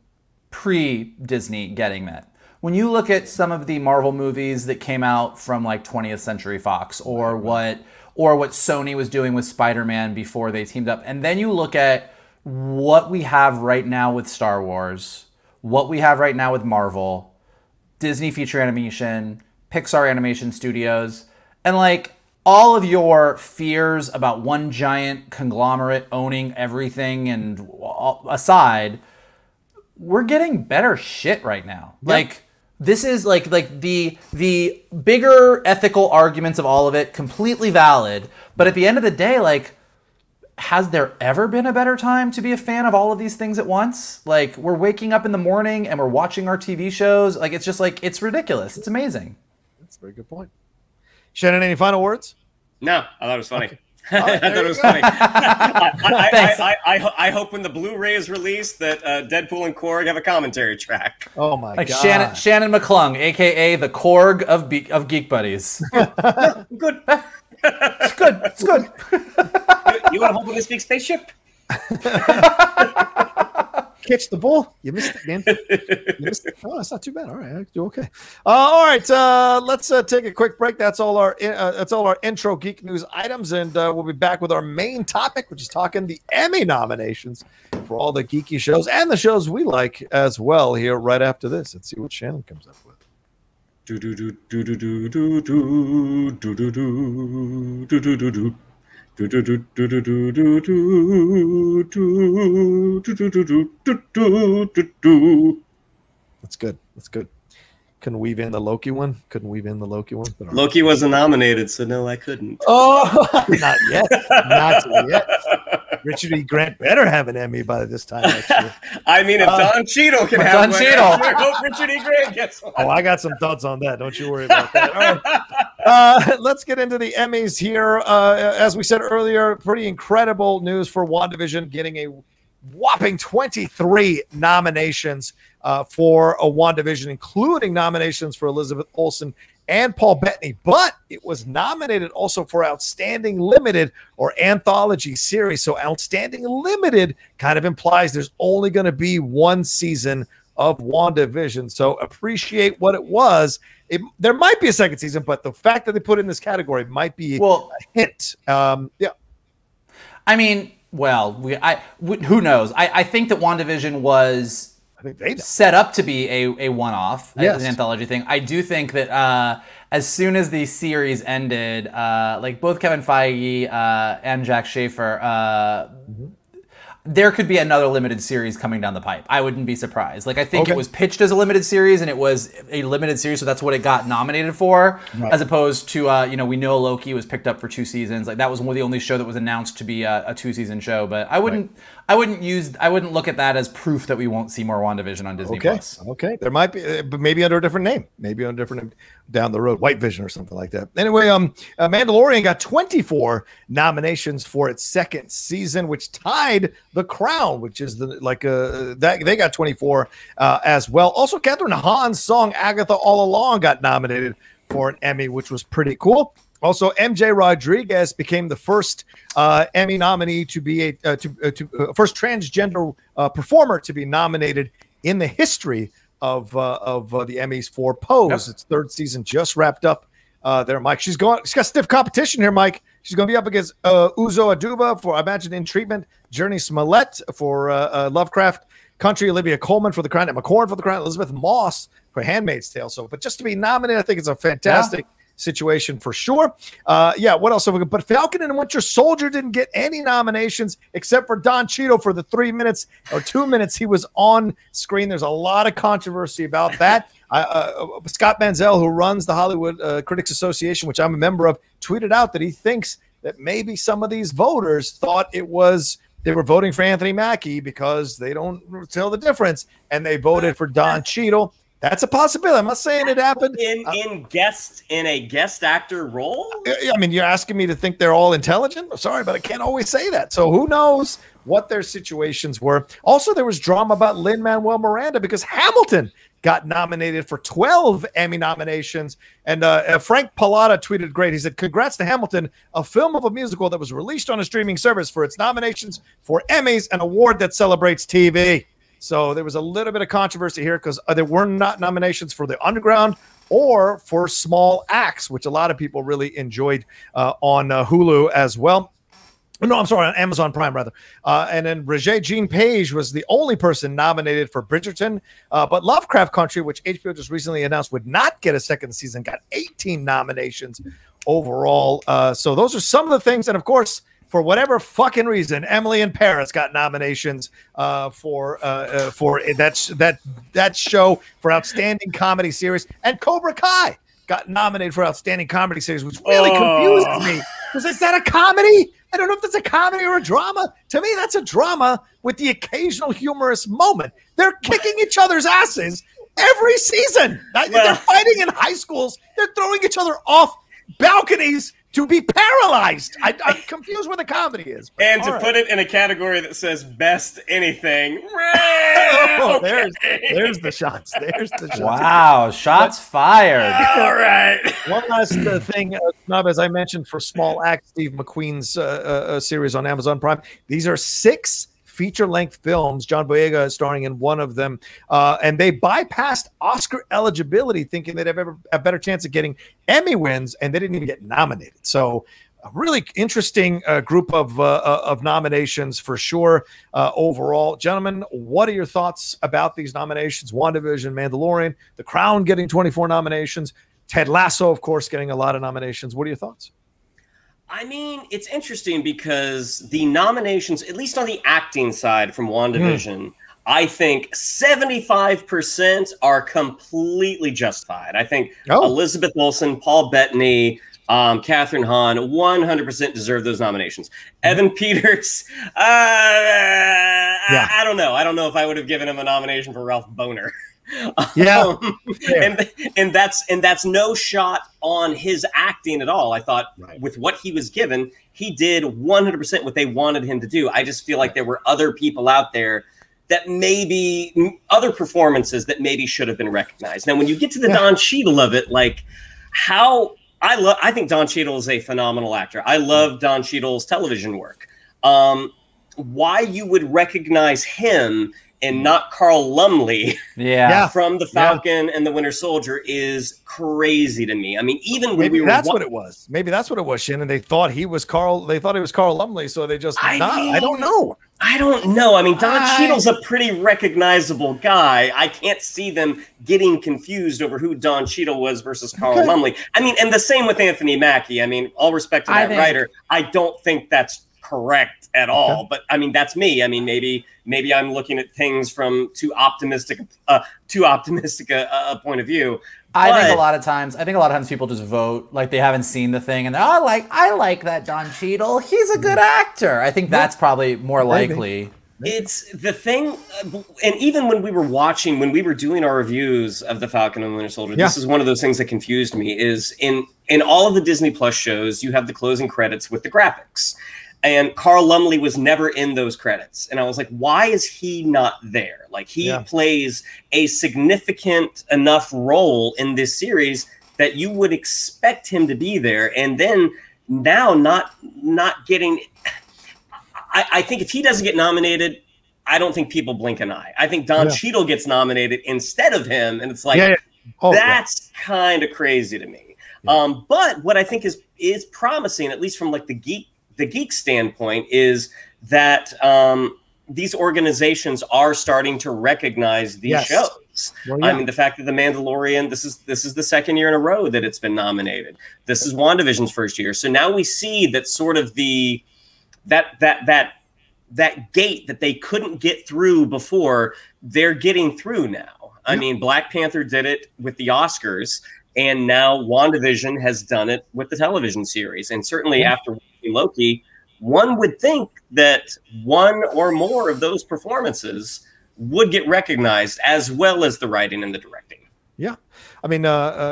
Speaker 2: pre-Disney getting that. When you look at some of the Marvel movies that came out from like 20th Century Fox or what Sony was doing with Spider-Man before they teamed up, and then you look at what we have right now with Star Wars, what we have right now with Marvel, Disney feature animation, Pixar animation studios, and like all of your fears about one giant conglomerate owning everything and aside, we're getting better shit right now. Yep. Like this is like the bigger ethical arguments of all of it, completely valid. But at the end of the day, like, has there ever been a better time to be a fan of all of these things at once? Like we're waking up in the morning and we're watching our TV shows. Like it's just like, it's ridiculous. It's amazing.
Speaker 1: That's a very good point. Shannon, any final words?
Speaker 3: No, I thought it was funny.
Speaker 1: Okay.
Speaker 3: I thought it was funny. I hope when the Blu-ray is released that Deadpool and Korg have a commentary track.
Speaker 1: Oh my god!
Speaker 2: Shannon McClung, aka the Korg of Geek Buddies.
Speaker 3: Good.
Speaker 2: It's good. It's good.
Speaker 3: You want to hold when they speak spaceship?
Speaker 1: Catch the ball. You missed it, man. You missed it. Oh, that's not too bad. All right, I do okay. All right, let's take a quick break. That's all our intro geek news items, and we'll be back with our main topic, which is talking the Emmy nominations for all the geeky shows and the shows we like as well. Here, right after this, let's see what Shannon comes up with.
Speaker 3: Do do do do do do do do do do do do do do. That's
Speaker 1: good. That's good. Couldn't weave in the Loki one.
Speaker 3: Loki wasn't nominated, so no, I couldn't.
Speaker 1: Oh, not yet. Not yet. Richard E. Grant better have an Emmy by this time next year.
Speaker 3: I mean, if Don Cheadle can have one, I hope Richard E. Grant gets one.
Speaker 1: Oh, I got some thoughts on that. Don't you worry about that. All right. Let's get into the Emmys here. As we said earlier, pretty incredible news for WandaVision getting a whopping 23 nominations for a WandaVision, including nominations for Elizabeth Olsen and Paul Bettany, but it was nominated also for Outstanding Limited or Anthology Series. So Outstanding Limited kind of implies there's only going to be one season of WandaVision. So appreciate what it was. There might be a second season, but the fact that they put it in this category might be a hint. Yeah.
Speaker 2: I mean, well, who knows? I think that WandaVision was set up to be a one-off, as an anthology thing. I do think that as soon as the series ended, like both Kevin Feige and Jack Schaefer, there could be another limited series coming down the pipe. I wouldn't be surprised. Like, I think it was pitched as a limited series, and it was a limited series, so that's what it got nominated for, as opposed to, we know Loki was picked up for 2 seasons. Like, that was the only show that was announced to be a 2-season show. But I wouldn't look at that as proof that we won't see more WandaVision on Disney+.
Speaker 1: Okay. There might be, but maybe under a different name. Maybe under a different name down the road. White Vision or something like that. Anyway, Mandalorian got 24 nominations for its second season, which tied The Crown, which is they got 24 as well. Also, Catherine Hahn's song "Agatha All Along" got nominated for an Emmy, which was pretty cool. Also, MJ Rodriguez became the first Emmy nominee to be first transgender performer to be nominated in the history of the Emmys for Pose. Its 3rd season just wrapped up there, Mike. She's got stiff competition here, Mike. She's going to be up against Uzo Aduba for I Imagine in Treatment, Journey Smollett for Lovecraft Country, Olivia Colman for The Crown, Emma Corrin for The Crown, Elizabeth Moss for Handmaid's Tale. So, but just to be nominated, I think it's a fantastic situation for sure. What else have we got? But Falcon and Winter Soldier didn't get any nominations except for Don Cheadle for the 3 minutes or 2 minutes he was on screen. There's a lot of controversy about that. Scott Manzel, who runs the Hollywood Critics Association, which I'm a member of, tweeted out that he thinks that maybe some of these voters thought they were voting for Anthony Mackie because they don't tell the difference, and they voted for Don Cheadle. That's a possibility. I'm not saying it happened
Speaker 3: in a guest actor role.
Speaker 1: I mean, you're asking me to think they're all intelligent. I'm sorry, but I can't always say that. So who knows what their situations were? Also, there was drama about Lin-Manuel Miranda because Hamilton got nominated for 12 Emmy nominations. And Frank Pallotta tweeted great. He said, "Congrats to Hamilton, a film of a musical that was released on a streaming service for its nominations for Emmys, an award that celebrates TV." So there was a little bit of controversy here because there were not nominations for The Underground or for Small Axe, which a lot of people really enjoyed on Hulu as well. No, I'm sorry, on Amazon Prime, rather. And then Regé-Jean Page was the only person nominated for Bridgerton. But Lovecraft Country, which HBO just recently announced would not get a second season, got 18 nominations overall. So those are some of the things. And, of course, for whatever fucking reason, Emily in Paris got nominations for that show for Outstanding Comedy Series. And Cobra Kai got nominated for Outstanding Comedy Series, which really confused me. Because is that a comedy? I don't know if that's a comedy or a drama. To me, that's a drama with the occasional humorous moment. They're kicking each other's asses every season. They're fighting in high schools. They're throwing each other off balconies to be paralyzed. I'm confused where the comedy is.
Speaker 3: And to put it in a category that says best anything.
Speaker 1: There's the shots. There's the shots.
Speaker 2: Wow, shots fired.
Speaker 3: All right.
Speaker 1: One last thing, Snub, as I mentioned, for Small Act, Steve McQueen's series on Amazon Prime. These are 6 feature-length films. John Boyega is starring in one of them, and they bypassed Oscar eligibility, thinking they'd have a better chance of getting Emmy wins, and they didn't even get nominated. So, a really interesting group of nominations for sure. Overall, gentlemen, what are your thoughts about these nominations? WandaVision, Mandalorian, The Crown getting 24 nominations, Ted Lasso, of course, getting a lot of nominations. What are your thoughts?
Speaker 3: I mean, it's interesting because the nominations, at least on the acting side from WandaVision, I think 75% are completely justified. I think Elizabeth Olsen, Paul Bettany, Catherine Hahn 100% deserve those nominations. Evan Peters, I don't know. I don't know if I would have given him a nomination for Ralph Boner. And that's no shot on his acting at all. I thought with what he was given, he did 100% what they wanted him to do. I just feel like there were other people out there that maybe other performances that maybe should have been recognized. Now, when you get to the Don Cheadle of it, like I think Don Cheadle is a phenomenal actor. I love Don Cheadle's television work. Why you would recognize him and not Carl Lumley from The Falcon and The Winter Soldier is crazy to me. I mean, even when
Speaker 1: that's what it was. Maybe that's what it was, Shannon. They thought he was Carl. They thought he was Carl Lumley, so they just I don't know.
Speaker 3: I don't know. I mean, Don Cheadle's a pretty recognizable guy. I can't see them getting confused over who Don Cheadle was versus Carl Lumley. I mean, and the same with Anthony Mackie. I mean, all respect to that writer, I don't think that's correct at all. But I mean, that's me. I mean, maybe I'm looking at things from too optimistic a point of view.
Speaker 2: I think a lot of times people just vote like they haven't seen the thing and they're, I like that Don Cheadle. He's a good actor. I think that's probably more likely.
Speaker 3: It's the thing, and even when we were doing our reviews of The Falcon and the Winter Soldier, this is one of those things that confused me. Is in all of the Disney Plus shows, you have the closing credits with the graphics. And Carl Lumley was never in those credits. And I was like, why is he not there? Like, he plays a significant enough role in this series that you would expect him to be there. And then now not getting... I think if he doesn't get nominated, I don't think people blink an eye. I think Don Cheadle gets nominated instead of him. And it's like, that's kind of crazy to me. But what I think is promising, at least from like the geek standpoint, is that these organizations are starting to recognize these shows. I mean, the fact that The Mandalorian, this is the second year in a row that it's been nominated. This is WandaVision's first year. So now we see that sort of that gate that they couldn't get through before, they're getting through now. I mean, Black Panther did it with the Oscars, and now WandaVision has done it with the television series. And certainly after Loki, one would think that one or more of those performances would get recognized, as well as the writing and the directing. Yeah.
Speaker 1: I mean,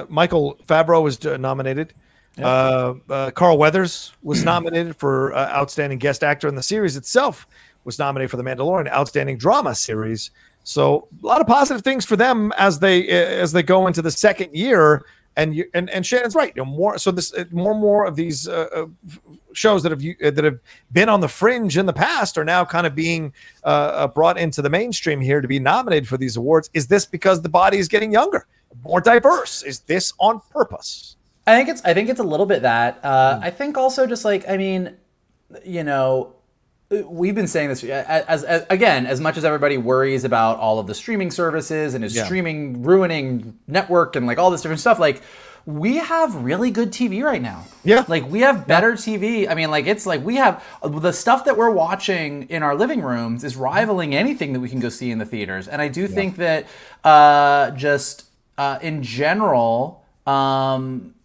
Speaker 1: Michael Favreau was nominated. Carl Weathers was nominated for Outstanding Guest Actor, and the series itself was nominated for The Mandalorian Outstanding Drama Series. So a lot of positive things for them as they go into the second year. And Shannon's right. More and more of these shows that have been on the fringe in the past are now kind of being brought into the mainstream here to be nominated for these awards. Is this because the body is getting younger, more diverse? Is this on purpose?
Speaker 2: I think it's a little bit that. I think also just like, I mean, we've been saying this as much as everybody worries about all of the streaming services and is streaming ruining network and like all this different stuff, like we have really good TV right now. Yeah. Like we have better TV. I mean, like it's like we have the stuff that we're watching in our living rooms is rivaling anything that we can go see in the theaters. And I do think that in general,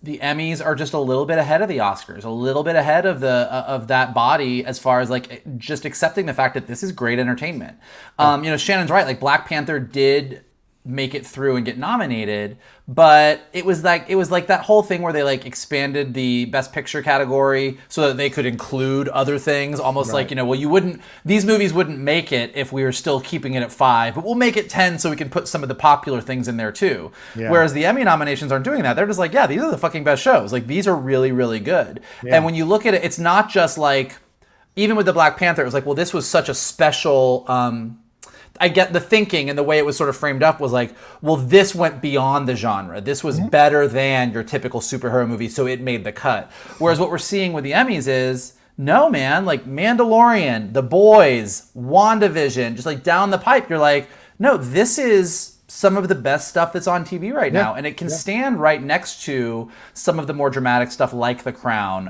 Speaker 2: the Emmys are just a little bit ahead of the Oscars, a little bit ahead of that body as far as like just accepting the fact that this is great entertainment. Shannon's right. Like Black Panther did make it through and get nominated. But it was like that whole thing where they like expanded the Best Picture category so that they could include other things, almost like, these movies wouldn't make it if we were still keeping it at 5, but we'll make it 10 so we can put some of the popular things in there too. Yeah. Whereas the Emmy nominations aren't doing that. They're just like, yeah, these are the fucking best shows. Like, these are really, really good. Yeah. And when you look at it, it's not just like, even with the Black Panther, it was like, well, this was such a special, I get the thinking and the way it was sort of framed up was like, well, this went beyond the genre. This was better than your typical superhero movie, so it made the cut. Whereas what we're seeing with the Emmys is, no, man, like Mandalorian, The Boys, WandaVision, just like down the pipe, you're like, no, this is some of the best stuff that's on TV right now. And it can stand right next to some of the more dramatic stuff like The Crown,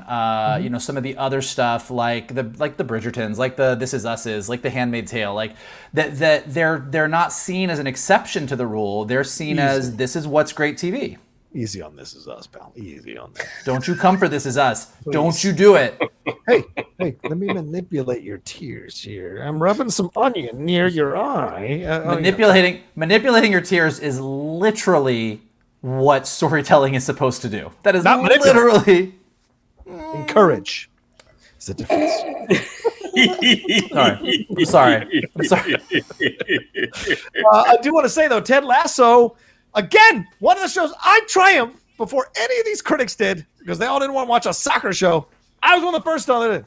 Speaker 2: some of the other stuff like the Bridgertons, like the This Is Us, like The Handmaid's Tale, like that they're not seen as an exception to the rule. They're seen as this is what's great TV.
Speaker 1: Easy on This Is Us, pal. Easy on that.
Speaker 2: Don't you come for This Is Us. Please. Don't you do it.
Speaker 1: Hey, let me manipulate your tears here. I'm rubbing some onion near your eye.
Speaker 2: Manipulating your tears is literally what storytelling is supposed to do. That is not literally...
Speaker 1: Encourage. It's the difference.
Speaker 2: I'm sorry.
Speaker 1: I do want to say, though, Ted Lasso... Again, one of the shows I triumphed before any of these critics did because they all didn't want to watch a soccer show. I was one of the first on it.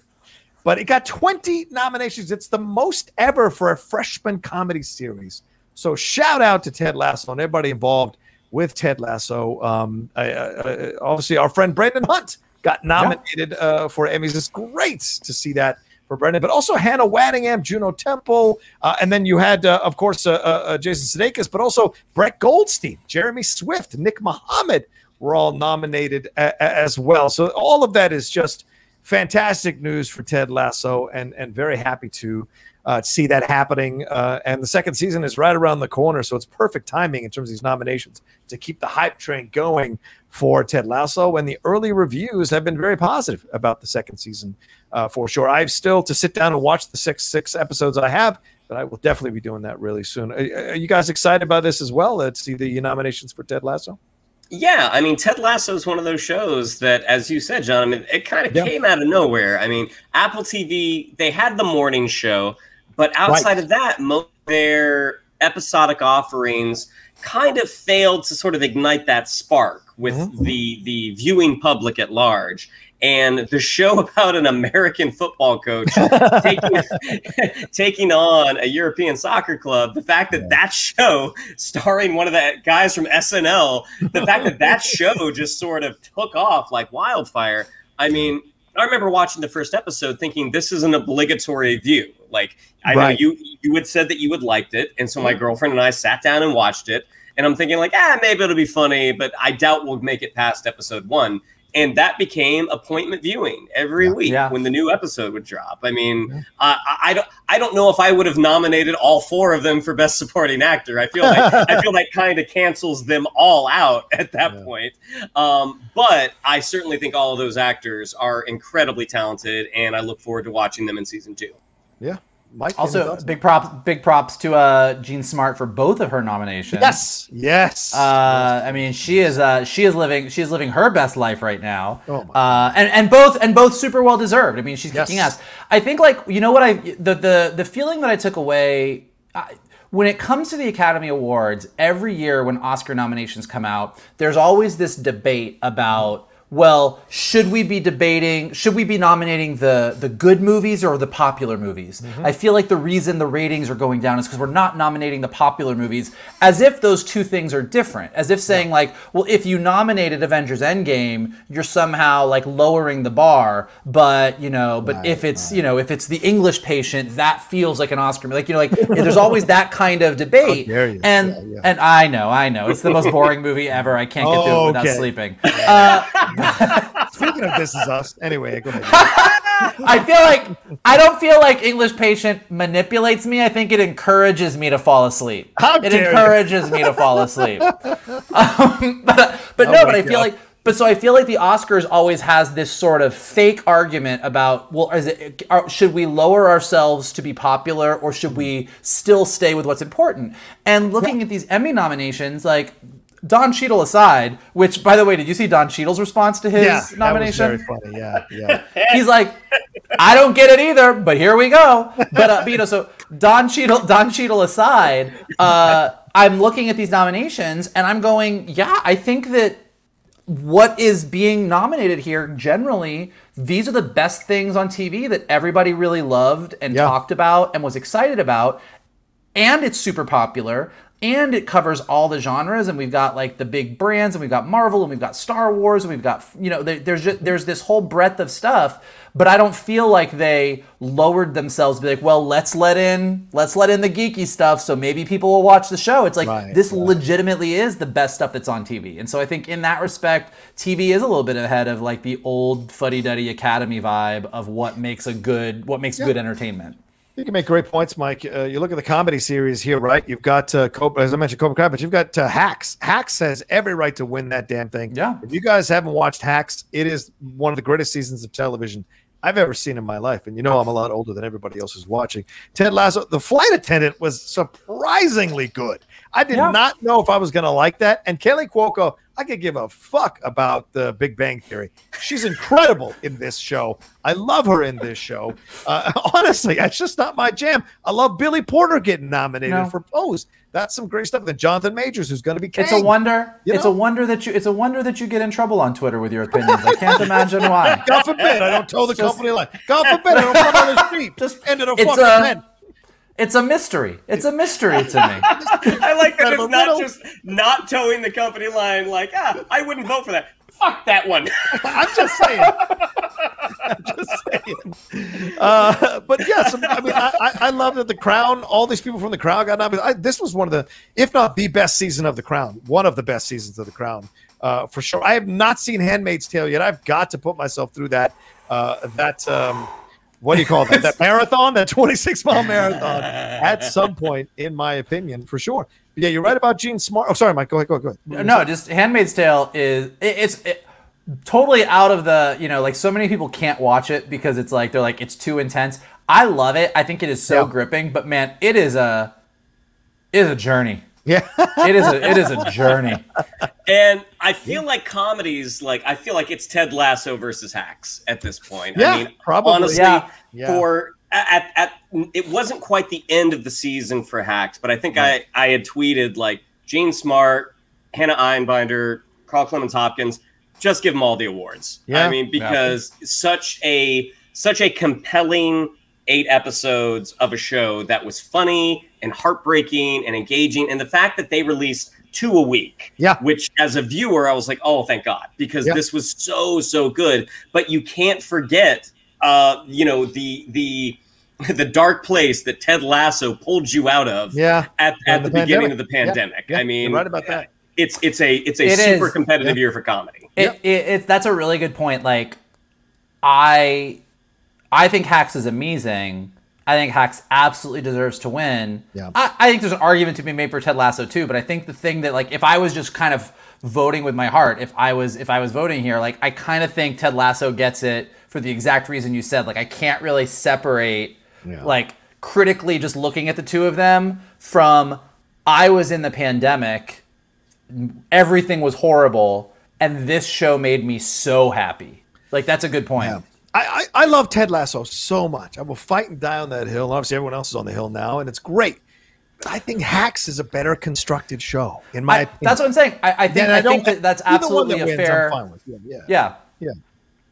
Speaker 1: But it got 20 nominations. It's the most ever for a freshman comedy series. So shout out to Ted Lasso and everybody involved with Ted Lasso. Obviously, our friend Brandon Hunt got nominated for Emmys. It's great to see that for Brendan, but also Hannah Waddingham, Juno Temple, and then you had, of course, Jason Sudeikis, but also Brett Goldstein, Jeremy Swift, Nick Mohammed were all nominated as well. So all of that is just fantastic news for Ted Lasso, and very happy to see that happening. And the second season is right around the corner, so it's perfect timing in terms of these nominations to keep the hype train going for Ted Lasso. And the early reviews have been very positive about the second season for sure. I have still to sit down and watch the six episodes I have, but I will definitely be doing that really soon. Are you guys excited about this as well, to see the nominations for Ted Lasso?
Speaker 3: Yeah, I mean, Ted Lasso is one of those shows that, as you said, John, I mean, it kind of came out of nowhere. I mean, Apple TV, they had the morning show, but outside of that, most of their episodic offerings kind of failed to sort of ignite that spark with the viewing public at large. And the show about an American football coach taking on a European soccer club, the fact that that show, starring one of the guys from SNL, the fact that that show just sort of took off like wildfire. I mean, I remember watching the first episode thinking this is an obligatory view. Like, I know you had said that you had liked it. And so my girlfriend and I sat down and watched it. And I'm thinking like, maybe it'll be funny, but I doubt we'll make it past episode 1. And that became appointment viewing every week when the new episode would drop. I mean, I don't know if I would have nominated all 4 of them for Best Supporting Actor. I feel like kind of cancels them all out at that point. But I certainly think all of those actors are incredibly talented, and I look forward to watching them in season 2.
Speaker 1: Yeah. Mike,
Speaker 2: also, big props to Jean Smart for both of her nominations.
Speaker 1: Yes.
Speaker 2: I mean, she is living her best life right now. Oh my and both super well deserved. I mean, she's kicking ass. I think, like, you know what, the feeling that I took away when it comes to the Academy Awards, every year when Oscar nominations come out, there's always this debate about, well, should we be nominating the good movies or the popular movies? I feel like the reason the ratings are going down is because we're not nominating the popular movies, as if those two things are different. As if saying like, well, if you nominated Avengers Endgame, you're somehow like lowering the bar, but if it's The English Patient, that feels like an Oscar. Like, there's always that kind of debate. And I know, it's the most boring movie ever. I can't get through it without sleeping.
Speaker 1: Speaking of This Is Us, anyway, go ahead.
Speaker 2: I don't feel like English Patient manipulates me. I think it encourages me to fall asleep. It encourages me to fall asleep. But I feel like But so I feel like the Oscars always has this sort of fake argument about, well, should we lower ourselves to be popular, or should we still stay with what's important? And looking at these Emmy nominations, like Don Cheadle aside, which, by the way, did you see Don Cheadle's response to his nomination?
Speaker 1: That was very funny. Yeah.
Speaker 2: He's like, I don't get it either, but here we go. But so Don Cheadle aside, I'm looking at these nominations and I'm going, yeah, I think that what is being nominated here, generally, these are the best things on TV that everybody really loved and talked about and was excited about. And it's super popular. And it covers all the genres. And we've got like the big brands, and we've got Marvel, and we've got Star Wars, and we've got, there's this whole breadth of stuff. But I don't feel like they lowered themselves to be like, well, let's let in the geeky stuff, so maybe people will watch the show. It's like, this legitimately is the best stuff that's on TV. And so I think in that respect, TV is a little bit ahead of like the old fuddy-duddy Academy vibe of what makes good entertainment.
Speaker 1: You can make great points, Mike. You look at the comedy series here, right? You've got, as I mentioned, Cobra Kai, but you've got Hacks. Hacks has every right to win that damn thing.
Speaker 2: Yeah.
Speaker 1: If you guys haven't watched Hacks, it is one of the greatest seasons of television I've ever seen in my life. And I'm a lot older than everybody else who's watching. Ted Lasso, the flight attendant, was surprisingly good. I did not know if I was going to like that. And Kelly Cuoco, I could give a fuck about the Big Bang Theory. She's incredible in this show. I love her in this show. Honestly, it's just not my jam. I love Billy Porter getting nominated for Pose. That's some great stuff. Then Jonathan Majors, who's going to be Kang.
Speaker 2: It's a wonder. It's a wonder that you get in trouble on Twitter with your opinions. I can't imagine why.
Speaker 1: God forbid I don't toe the company line. God forbid I don't come on the street. Just end it a fucking pen.
Speaker 2: It's a mystery. It's a mystery to me.
Speaker 3: I like that it's not just not towing the company line. Like, I wouldn't vote for that. Fuck that one.
Speaker 1: I'm just saying. But yes, I mean, I love that The Crown, all these people from The Crown got nominated. This was one of the, if not the best season of The Crown, one of the best seasons of The Crown, for sure. I have not seen Handmaid's Tale yet. I've got to put myself through that. What do you call that? That marathon, that 26-mile marathon, at some point, in my opinion, for sure. Yeah, you're right about Gene Smart. Oh, sorry, Mike. Go ahead.
Speaker 2: No, just Handmaid's Tale is it's totally out of the, like so many people can't watch it because it's like, they're like, it's too intense. I love it. I think it is so gripping, but man, it is a journey.
Speaker 1: Yeah.
Speaker 2: It is a journey.
Speaker 3: And I feel like comedies, I feel like it's Ted Lasso versus Hacks at this point.
Speaker 1: Yeah,
Speaker 3: I mean,
Speaker 1: probably.
Speaker 3: Honestly, it wasn't quite the end of the season for Hacks, but I think I had tweeted like Gene Smart, Hannah Einbinder, Carl Clemens Hopkins, just give them all the awards.
Speaker 1: Yeah.
Speaker 3: I mean, because such a compelling 8 episodes of a show that was funny and heartbreaking and engaging, and the fact that they released 2 a week, which as a viewer I was like, oh, thank God, because this was so good. But you can't forget, the dark place that Ted Lasso pulled you out of at the beginning of the pandemic. I mean,
Speaker 1: you're right about that.
Speaker 3: It's a super competitive year for comedy.
Speaker 2: That's a really good point. Like, I think Hacks is amazing. I think Hacks absolutely deserves to win. Yeah. I think there's an argument to be made for Ted Lasso too, but I think the thing that, like, if I was just kind of voting with my heart, if I was voting here, like, I kind of think Ted Lasso gets it for the exact reason you said. Like, I can't really separate, like, critically just looking at the two of them from, I was in the pandemic, everything was horrible, and this show made me so happy. Like, that's a good point.
Speaker 1: Yeah. I love Ted Lasso so much. I will fight and die on that hill. And obviously, everyone else is on the hill now, and it's great. But I think Hacks is a better constructed show, in my opinion.
Speaker 2: That's what I'm saying. I think that's absolutely a fair.
Speaker 1: I'm fine with.
Speaker 2: Yeah.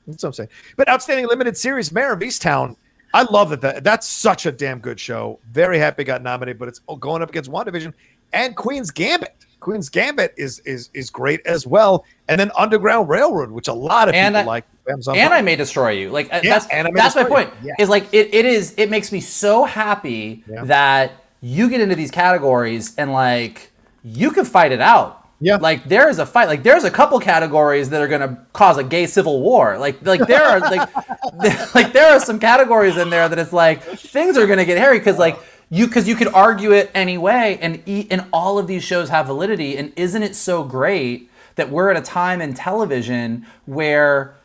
Speaker 1: That's what I'm saying. But Outstanding Limited Series, Mayor of Easttown, I love that's such a damn good show. Very happy it got nominated, but it's going up against WandaVision and Queen's Gambit. Queen's Gambit is great as well. And then Underground Railroad, which a lot of people like.
Speaker 2: And I May Destroy You. Like, that's my point. Yeah. Is like it makes me so happy that you get into these categories and like you can fight it out. Yeah. Like, there is a fight. Like, there's a couple categories that are gonna cause a gay civil war. Like there are there are some categories in there that it's like things are gonna get hairy because you could argue it anyway, and all of these shows have validity. And isn't it so great that we're at a time in television where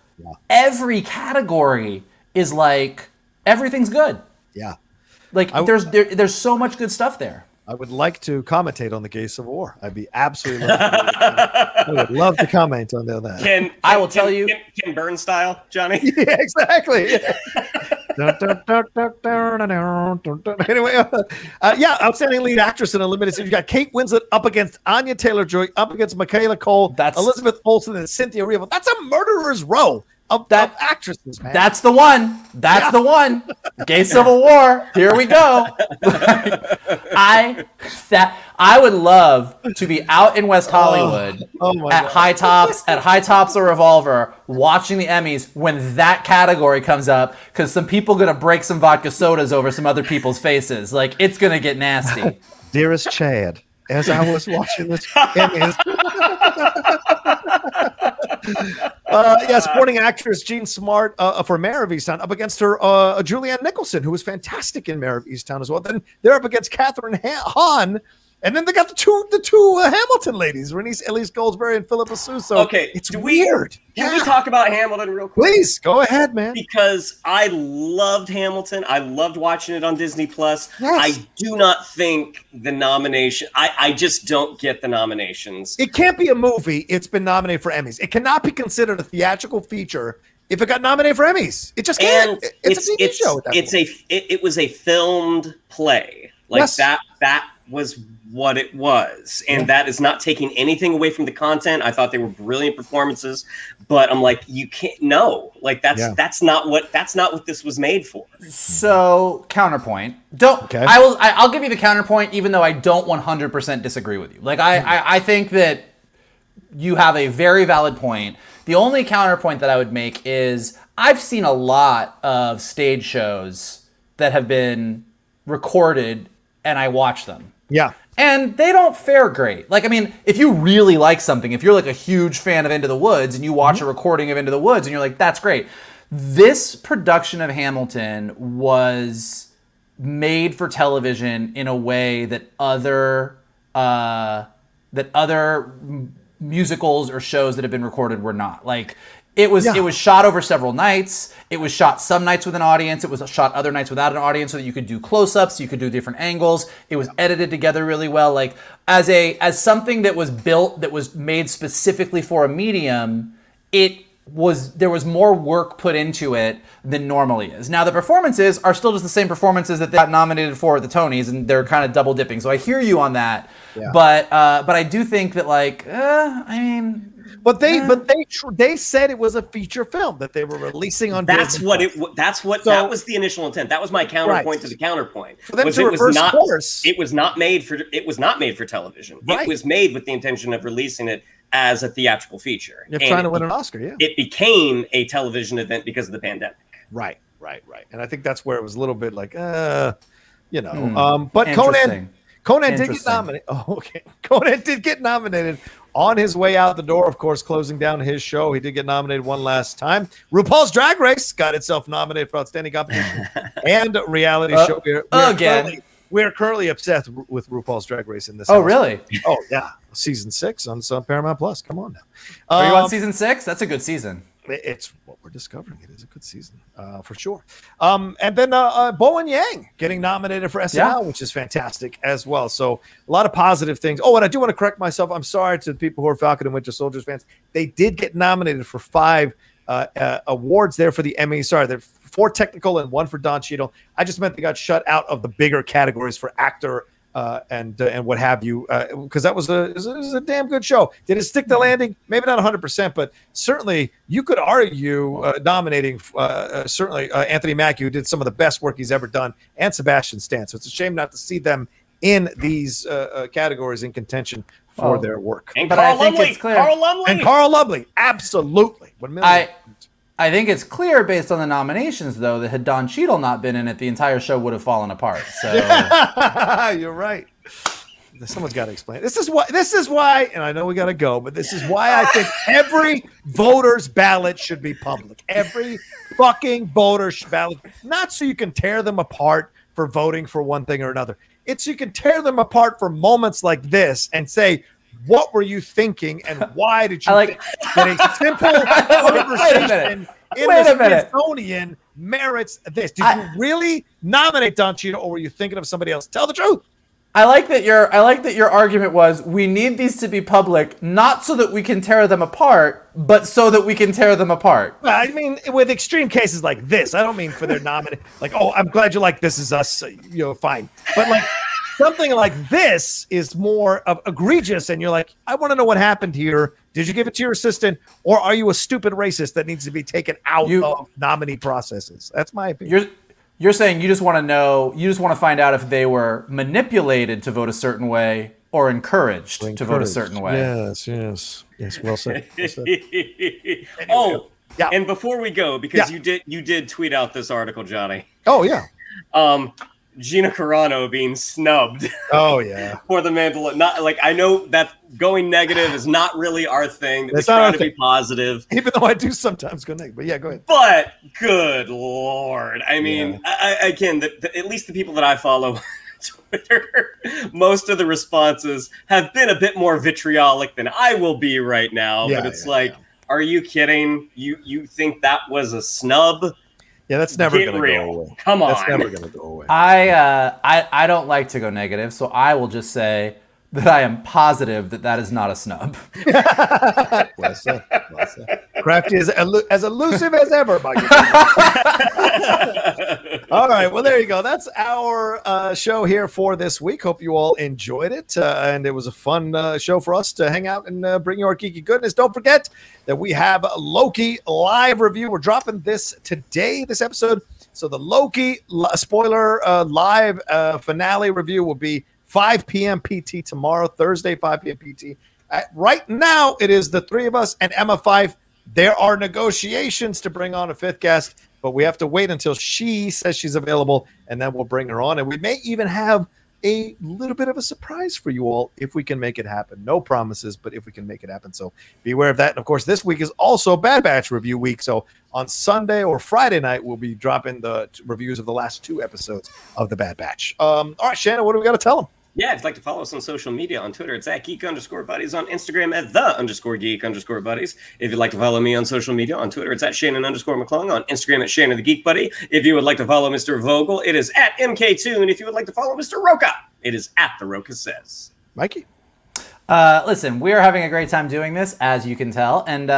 Speaker 2: every category is like, everything's good.
Speaker 1: Yeah.
Speaker 2: Like there's so much good stuff there.
Speaker 1: I would like to commentate on the gay Civil War. I'd be absolutely I would love to comment on that.
Speaker 3: Can Burn style, Johnny?
Speaker 1: Yeah, exactly. Anyway, outstanding lead actress in a limited series. You got Kate Winslet up against Anya Taylor-Joy, up against Michaela Cole, Elizabeth Olsen, and Cynthia Erivo. That's a murderer's row of actresses, man.
Speaker 2: That's the one. That's the one. Gay Civil War. Here we go. I would love to be out in West Hollywood at High Tops or Revolver watching the Emmys when that category comes up, because some people gonna break some vodka sodas over some other people's faces. Like, it's gonna get nasty.
Speaker 1: Dearest Chad, as I was watching this Emmys. Supporting actress Jean Smart for Mayor of Easttown up against her Julianne Nicholson, who was fantastic in Mayor of Easttown as well. Then they're up against Catherine Hahn, and then they got the two Hamilton ladies, Elise Goldsberry and Philippa Sue. So it's weird.
Speaker 3: Can we talk about Hamilton real quick?
Speaker 1: Please go ahead, man.
Speaker 3: Because I loved Hamilton. I loved watching it on Disney Plus. Yes. I do not think the nomination. I just don't get the nominations.
Speaker 1: It can't be a movie. It's been nominated for Emmys. It cannot be considered a theatrical feature if it got nominated for Emmys. It just can't. It's a TV show.
Speaker 3: It was a filmed play. Like that was what it was, and that is not taking anything away from the content. I thought they were brilliant performances, but I'm like, you can't. No, like that's not what this was made for.
Speaker 2: So counterpoint. I'll give you the counterpoint, even though I don't 100% disagree with you. Like I think that you have a very valid point. The only counterpoint that I would make is I've seen a lot of stage shows that have been recorded, and I watch them.
Speaker 1: Yeah.
Speaker 2: And they don't fare great. Like, I mean, if you really like something, if you're like a huge fan of Into the Woods and you watch a recording of Into the Woods and you're like, that's great. This production of Hamilton was made for television in a way that other musicals or shows that have been recorded were not. Like, it was shot over several nights. It was shot some nights with an audience. It was shot other nights without an audience, so that you could do close-ups, you could do different angles. It was edited together really well. Like, as something that was built, that was made specifically for a medium, there was more work put into it than normally is. Now, the performances are still just the same performances that they got nominated for at the Tonys, and they're kind of double dipping. So I hear you on that. Yeah. But I do think that, like,
Speaker 1: But they said it was a feature film that they were releasing on.
Speaker 3: That was the initial intent. That was my counterpoint to the counterpoint.
Speaker 1: For them to reverse course.
Speaker 3: It was not made for television. Right. It was made with the intention of releasing it as a theatrical feature.
Speaker 1: You're trying to win an Oscar, yeah.
Speaker 3: It became a television event because of the pandemic.
Speaker 1: Right. And I think that's where it was a little bit like, but Conan did get nominated. Oh, okay. Conan did get nominated on his way out the door, of course, closing down his show. He did get nominated one last time. RuPaul's Drag Race got itself nominated for Outstanding Competition and Reality Show. We're currently obsessed with RuPaul's Drag Race in this.
Speaker 2: Oh, really?
Speaker 1: Oh, yeah. Season 6 on Paramount Plus. Come on now.
Speaker 2: Are you on season 6? That's a good season.
Speaker 1: It's what we're discovering. It is a good season, for sure. And then Bowen Yang getting nominated for SNL, which is fantastic as well. So a lot of positive things. Oh, and I do want to correct myself. I'm sorry to the people who are Falcon and Winter Soldiers fans. They did get nominated for 5 awards there for the Emmy. Sorry, they're 4 technical and 1 for Don Cheadle. I just meant they got shut out of the bigger categories for actor and what have you, because that was a damn good show. Did it stick the landing? Maybe not 100%, but certainly you could argue nominating certainly Anthony Mackie, who did some of the best work he's ever done, and Sebastian Stan. So it's a shame not to see them in these categories in contention for their work.
Speaker 3: And Carl
Speaker 1: Lumbly, absolutely.
Speaker 2: I think it's clear based on the nominations, though, that had Don Cheadle not been in it, the entire show would have fallen apart. So
Speaker 1: you're right. Someone's got to explain. This is why, and I know we got to go, but this is why I think every voter's ballot should be public. Every fucking voter's ballot, not so you can tear them apart for voting for one thing or another. It's so you can tear them apart for moments like this and say, what were you thinking, and why did you think that a simple conversation in the Smithsonian merits this? Did you really nominate Don Cheadle, or were you thinking of somebody else? Tell the truth.
Speaker 2: I like that your argument was we need these to be public, not so that we can tear them apart, but so that we can tear them apart.
Speaker 1: I mean, with extreme cases like this, I don't mean for their nominee. Like, oh, I'm glad you like This Is Us. Fine. But like something like this is more of egregious, and you're like, I want to know what happened here. Did you give it to your assistant, or are you a stupid racist that needs to be taken out of nominee processes? That's my opinion.
Speaker 2: You're saying you just want to know, you just want to find out if they were manipulated to vote a certain way or encouraged to vote a certain way.
Speaker 1: Yes. Well said. Well said.
Speaker 3: Anyway, and before we go, because you did tweet out this article, Johnny.
Speaker 1: Oh yeah.
Speaker 3: Gina Carano being snubbed.
Speaker 1: Oh yeah.
Speaker 3: For the Mandalorian. Not like, I know that going negative is not really our thing.
Speaker 1: That's
Speaker 3: we try to be positive.
Speaker 1: Even though I do sometimes go negative. But yeah, go ahead.
Speaker 3: But good Lord. I mean, again, at least the people that I follow on Twitter, most of the responses have been a bit more vitriolic than I will be right now. But it's are you kidding? You think that was a snub?
Speaker 1: Yeah, that's never going to go away.
Speaker 3: Come on.
Speaker 1: That's never going to go away.
Speaker 2: I don't like to go negative, so I will just say that I am positive that is not a snub.
Speaker 1: Well said. Crafty is as elusive as ever, Mike. All right, well, there you go. That's our show here for this week. Hope you all enjoyed it, and it was a fun show for us to hang out and bring you our geeky goodness. Don't forget that we have a Loki live review. We're dropping this today, this episode. So the Loki spoiler live finale review will be 5 p.m. PT tomorrow, Thursday, 5 p.m. PT. Right now, it is the three of us and Emma Fife. There are negotiations to bring on a fifth guest, but we have to wait until she says she's available, and then we'll bring her on. And we may even have a little bit of a surprise for you all if we can make it happen. No promises, but if we can make it happen. So be aware of that. And, of course, this week is also Bad Batch review week. So on Sunday or Friday night, we'll be dropping the reviews of the last 2 episodes of the Bad Batch. All right, Shannon, what do we got to tell them?
Speaker 3: Yeah, if you'd like to follow us on social media, on Twitter, it's at Geek_Buddies, on Instagram at _Geek_Buddies. If you'd like to follow me on social media, on Twitter, it's at Shannon_McClung, on Instagram at Shannon the Geek Buddy. If you would like to follow Mr. Vogel, it is at MKToon. If you would like to follow Mr. Rocha, it is at The Rocha Says.
Speaker 1: Mikey?
Speaker 2: Listen, we are having a great time doing this, as you can tell, and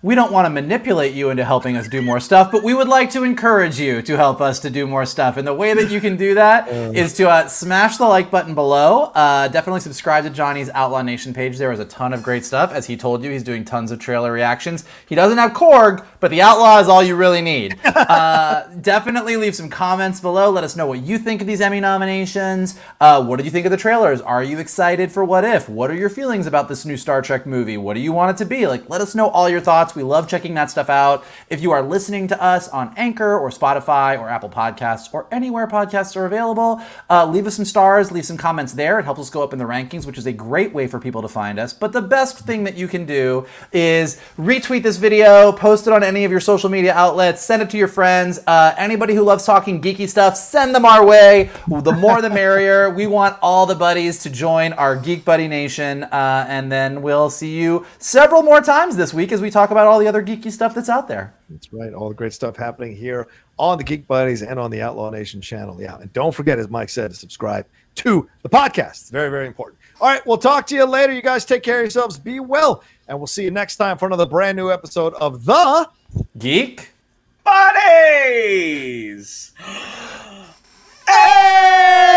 Speaker 2: we don't want to manipulate you into helping us do more stuff, but we would like to encourage you to help us to do more stuff. And the way that you can do that is to smash the like button below. Definitely subscribe to Johnny's Outlaw Nation page. There is a ton of great stuff. As he told you, he's doing tons of trailer reactions. He doesn't have Korg, but the Outlaw is all you really need. Definitely leave some comments below. Let us know what you think of these Emmy nominations. What did you think of the trailers? Are you excited for What If? What are your feelings about this new Star Trek movie? What do you want it to be? Like, let us know all your thoughts. We love checking that stuff out. If you are listening to us on Anchor or Spotify or Apple Podcasts or anywhere podcasts are available, leave us some stars, leave some comments there. It helps us go up in the rankings, which is a great way for people to find us. But the best thing that you can do is retweet this video, post it on any of your social media outlets, send it to your friends. Anybody who loves talking geeky stuff, send them our way. The more the merrier. We want all the buddies to join our Geek Buddy Nation, and then we'll see you several more times this week as we talk about all the other geeky stuff that's out there.
Speaker 1: That's right. All the great stuff happening here on the Geek Buddies and on the Outlaw Nation channel. Yeah. And don't forget, as Mike said, to subscribe to the podcast. It's very, very important. All right. We'll talk to you later. You guys take care of yourselves. Be well. And we'll see you next time for another brand new episode of the
Speaker 2: Geek
Speaker 3: Buddies. Hey!